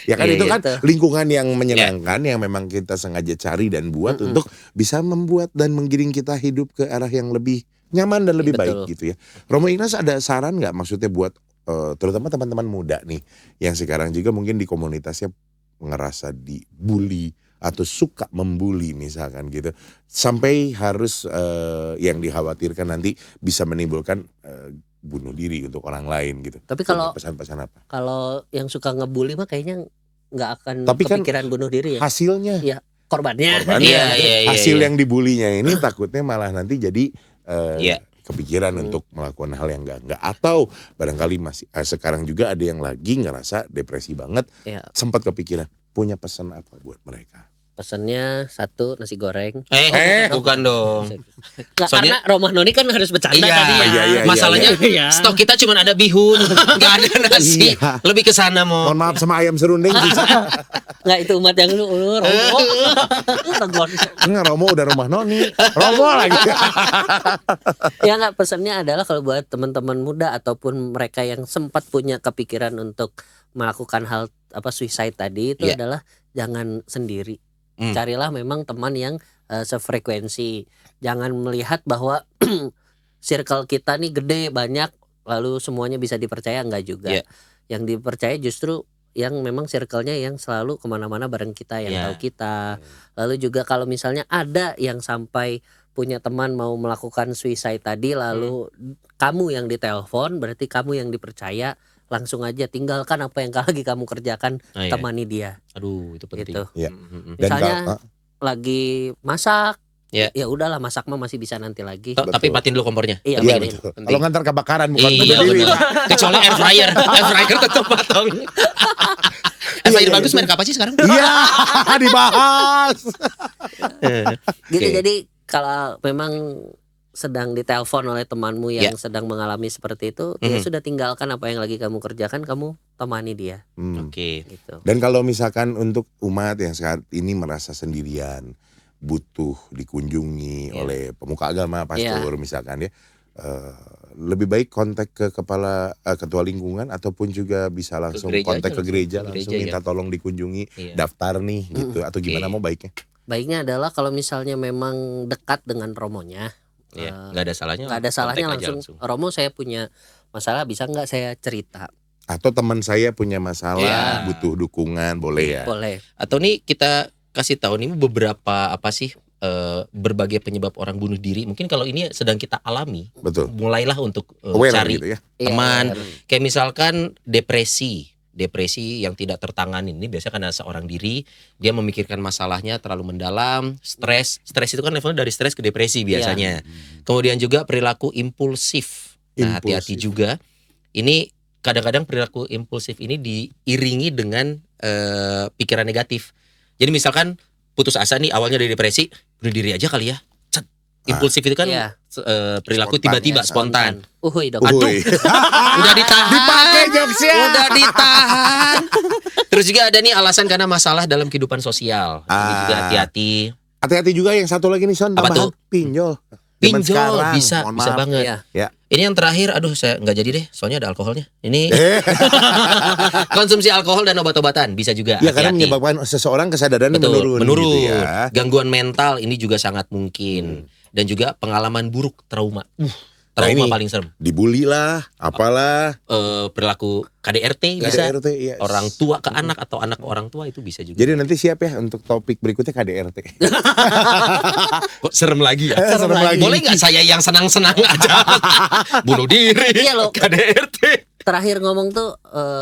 A: Ya kan
C: Iya,
A: itu kan
C: gitu.
A: lingkungan yang menyenangkan yang memang kita sengaja cari dan buat untuk bisa membuat dan menggiring kita hidup ke arah yang lebih nyaman dan lebih baik
C: Betul.
A: gitu ya. Romo Ignas ada saran nggak maksudnya buat terutama teman-teman muda nih yang sekarang juga mungkin di komunitasnya ngerasa dibully atau suka membuli misalkan gitu sampai harus yang dikhawatirkan nanti bisa menimbulkan bunuh diri untuk orang lain gitu.
C: Tapi kalau
A: Punya pesan-pesan apa?
C: kalau yang suka ngebully mah kayaknya nggak akan
A: Tapi kan
C: kepikiran bunuh diri ya.
A: Hasilnya
C: Korbannya.
A: korbannya,
B: Iya,
A: hasil
B: iya.
A: yang dibulinya ini takutnya malah nanti jadi
B: Iya.
A: kepikiran untuk melakukan hal yang enggak atau barangkali masih sekarang juga ada yang lagi ngerasa depresi banget,
C: Ya,
A: sempat kepikiran punya pesan apa buat mereka?
C: pesannya satu, nasi goreng.
B: Bukan dong.
C: Nggak,
B: Soalnya-
C: karena Romah Noni kan harus bercanda
B: Iya,
C: tadi ya.
A: iya.
B: Masalahnya
C: Iya.
B: stok kita cuma ada bihun, nggak ada nasi.
A: Iya.
B: Lebih ke sana mau.
A: Mohon maaf sama ayam serundeng bisa.
C: Nggak, itu umat yang lu Romo. Tegon.
A: Enggak, Romo udah rumah Noni. Romo lagi.
C: Ya nggak, pesannya adalah kalau buat teman-teman muda ataupun mereka yang sempat punya kepikiran untuk melakukan hal suicide tadi itu
B: Iya.
C: adalah jangan sendiri.
B: Hmm.
C: Carilah memang teman yang sefrekuensi. Jangan melihat bahwa circle kita nih gede banyak lalu semuanya bisa dipercaya, enggak juga.
B: Iya.
C: Yang dipercaya justru yang memang circle-nya yang selalu kemana-mana bareng kita, yang
B: Iya.
C: tahu kita. Lalu juga kalau misalnya ada yang sampai punya teman mau melakukan suicide tadi lalu kamu yang ditelepon, berarti kamu yang dipercaya, langsung aja tinggalkan apa yang lagi kamu kerjakan,
B: Iya.
C: temani dia.
B: Aduh, itu penting.
C: Gitu.
A: Iya.
B: Mm-mm.
A: Dan
C: Misalnya
A: kalau-
C: lagi masak,
B: Iya.
C: ya udahlah, masak mah masih bisa nanti lagi.
B: Tapi matiin dulu kompornya.
C: Iya,
A: Iya
C: betul.
A: betul.
B: Penting.
A: Kalau ngantar kebakaran bukan
B: Iya,
A: bunuh diri.
B: benar. Kecuali air fryer. Air fryer tetap matang. Air fryer
A: Iya,
B: bagus
A: iya.
B: merek apa sih sekarang?
A: Iya, dibahas.
C: Gitu.
B: Oke.
C: Jadi kalau memang sedang ditelepon oleh temanmu yang sedang mengalami seperti itu, ya sudah, tinggalkan apa yang lagi kamu kerjakan, kamu temani dia.
B: Oke.
C: Gitu.
A: Dan kalau misalkan untuk umat yang saat ini merasa sendirian, butuh dikunjungi
C: Iya.
A: oleh pemuka agama, pastor misalkan ya, lebih baik kontak ke kepala ketua lingkungan ataupun juga bisa langsung
B: gereja
A: kontak
B: aja,
A: ke gereja
B: langsung ke
A: langsung
B: gereja,
A: minta tolong dikunjungi,
B: Iya.
A: daftar nih gitu atau gimana mau baiknya?
C: Baiknya adalah kalau misalnya memang dekat dengan romonya,
B: Iya, nggak ada salahnya.
C: nggak ada salahnya
B: kontak aja
C: langsung, Romo saya punya masalah, bisa nggak saya cerita?
A: Atau teman saya punya masalah,
B: Iya.
A: butuh dukungan, boleh ya.
C: Boleh.
B: Atau nih kita kasih tahu nih beberapa apa sih berbagai penyebab orang bunuh diri. Mungkin kalau ini sedang kita alami,
A: Betul.
B: mulailah untuk
A: Aware
B: cari
A: gitu ya.
B: teman.
C: Iya,
B: Kayak misalkan depresi yang tidak tertangani ini biasanya karena seorang diri dia memikirkan masalahnya terlalu mendalam, stres itu kan levelnya dari stres ke depresi biasanya. Kemudian juga perilaku impulsif. Nah, hati-hati
A: Impulsif.
B: juga. Ini kadang-kadang perilaku impulsif ini diiringi dengan pikiran negatif. Jadi misalkan putus asa nih awalnya dari depresi, bunuh diri aja kali ya. Cet. Impulsif itu kan
C: Iya.
B: perilaku
A: Spontan.
B: tiba-tiba spontan.
C: Uhuy dong.
B: Aduh.
A: Uhuy.
B: Udah ditahan.
A: Dipakai jokesnya.
B: Udah ditahan. Terus juga ada nih alasan karena masalah dalam kehidupan sosial. Ini juga hati-hati.
A: Hati-hati juga yang satu lagi nih Son,
B: Apa
A: tambahan
B: tuh?
A: pinjol. Zaman
B: Pinjol
A: sekarang,
B: bisa
A: mohon
B: bisa
A: maaf.
B: banget.
C: Iya.
A: Ya.
B: Ini yang terakhir, aduh saya nggak jadi deh, soalnya ada alkoholnya. Ini konsumsi alkohol dan obat-obatan bisa juga.
A: Ya karena
B: hati-hati.
A: menyebabkan seseorang kesadarannya
B: Betul,
A: menurun. Gitu ya.
B: Gangguan mental ini juga sangat mungkin. Dan juga pengalaman buruk, trauma. Trauma
A: ini
B: paling serem.
A: Dibully lah, apalah.
B: Perilaku KDRT bisa.
A: KDRT, yes.
B: Orang tua ke anak atau anak ke orang tua itu bisa juga.
A: Jadi nanti siap ya untuk topik berikutnya KDRT.
B: Kok serem lagi ya?
A: Serem lagi.
B: Boleh nggak saya yang senang-senang aja? Bunuh diri.
C: Iya loh.
B: KDRT.
C: Terakhir ngomong tuh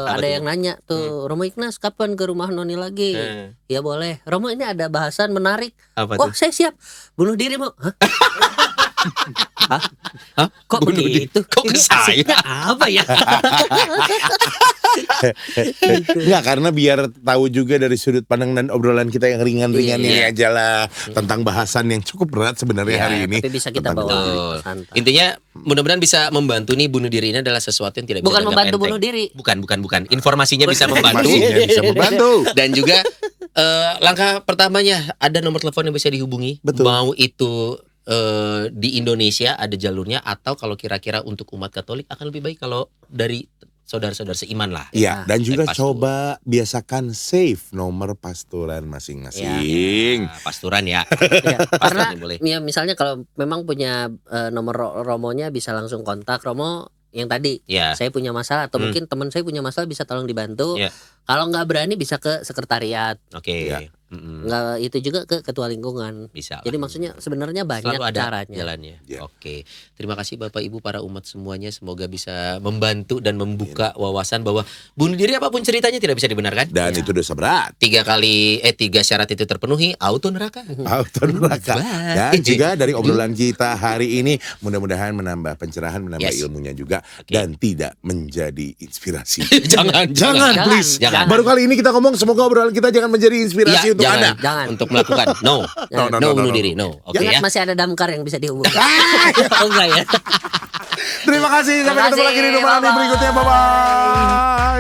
C: ada
B: tuh?
C: yang nanya tuh, Romo Ignas kapan ke rumah Noni lagi? Ya boleh. Romo ini ada bahasan menarik.
B: Apa
C: Oh
B: tuh?
C: saya siap. Bunuh diri mau. Hah?
B: Hah?
C: Kok
B: Bunuh diri?
C: begitu?
B: Kok ke
C: Ini
B: saya?
C: asiknya apa ya?
A: Enggak, karena biar tahu juga dari sudut pandang dan obrolan kita yang ringan-ringan
C: Iya.
A: ini aja lah. Tentang bahasan yang cukup berat sebenarnya
C: Ya,
A: hari ini.
C: tapi bisa kita
A: Tentang
C: bawa
B: Betul.
C: santai.
B: Intinya mudah-mudahan bisa membantu nih, bunuh diri ini adalah sesuatu yang tidak bisa
C: Bukan
B: dianggap
C: membantu
B: enteng.
C: bunuh diri.
B: Bukan. Informasinya bisa membantu.
A: Informasinya bisa membantu.
B: Dan juga langkah pertamanya ada nomor telepon yang bisa dihubungi.
A: Betul.
B: Mau itu di Indonesia ada jalurnya, atau kalau kira-kira untuk umat Katolik akan lebih baik kalau dari saudara-saudara seiman lah.
A: Iya, dan juga
B: Pastur.
A: coba biasakan save nomor pastoran masing-masing.
B: Nah, pasturan ya.
C: Ya, karena
B: Pasturan boleh.
C: ya misalnya kalau memang punya nomor Romonya bisa langsung kontak Romo yang tadi.
B: Ya.
C: Saya punya masalah atau mungkin teman saya punya masalah bisa tolong dibantu.
B: Ya.
C: Kalau nggak berani bisa ke sekretariat.
B: Oke.
A: Ya.
C: Nggak itu juga ke ketua lingkungan.
B: Bisa.
C: Jadi
B: lah.
C: maksudnya sebenarnya banyak
B: Selalu ada
C: caranya.
B: jalannya.
A: Ya.
B: Oke. Terima kasih Bapak Ibu para umat semuanya, semoga bisa membantu dan membuka wawasan bahwa bunuh diri apapun ceritanya tidak bisa dibenarkan.
A: Dan itu dosa berat.
B: 3 syarat itu terpenuhi, auto neraka.
A: Auto neraka.
B: Bye.
A: Dan juga dari obrolan kita hari ini mudah-mudahan menambah pencerahan, menambah
B: Yes.
A: ilmunya juga,
B: Oke.
A: dan tidak menjadi inspirasi.
B: Jangan,
A: Jangan,
C: Jangan,
A: please.
B: jangan.
A: Baru kali ini kita ngomong, semoga obrolan kita jangan menjadi inspirasi
B: Iya,
A: untuk
B: jangan.
A: Anda.
C: Jangan.
B: Untuk melakukan no bunuh diri, no. Oke
C: Ingat
B: ya.
C: masih ada damkar yang bisa dihubungi. Oh enggak ya.
A: Terima kasih. Sampai
C: Terima
A: ketemu lagi di
C: kasih.
A: rumah
C: Bye-bye.
A: berikutnya. Bye-bye.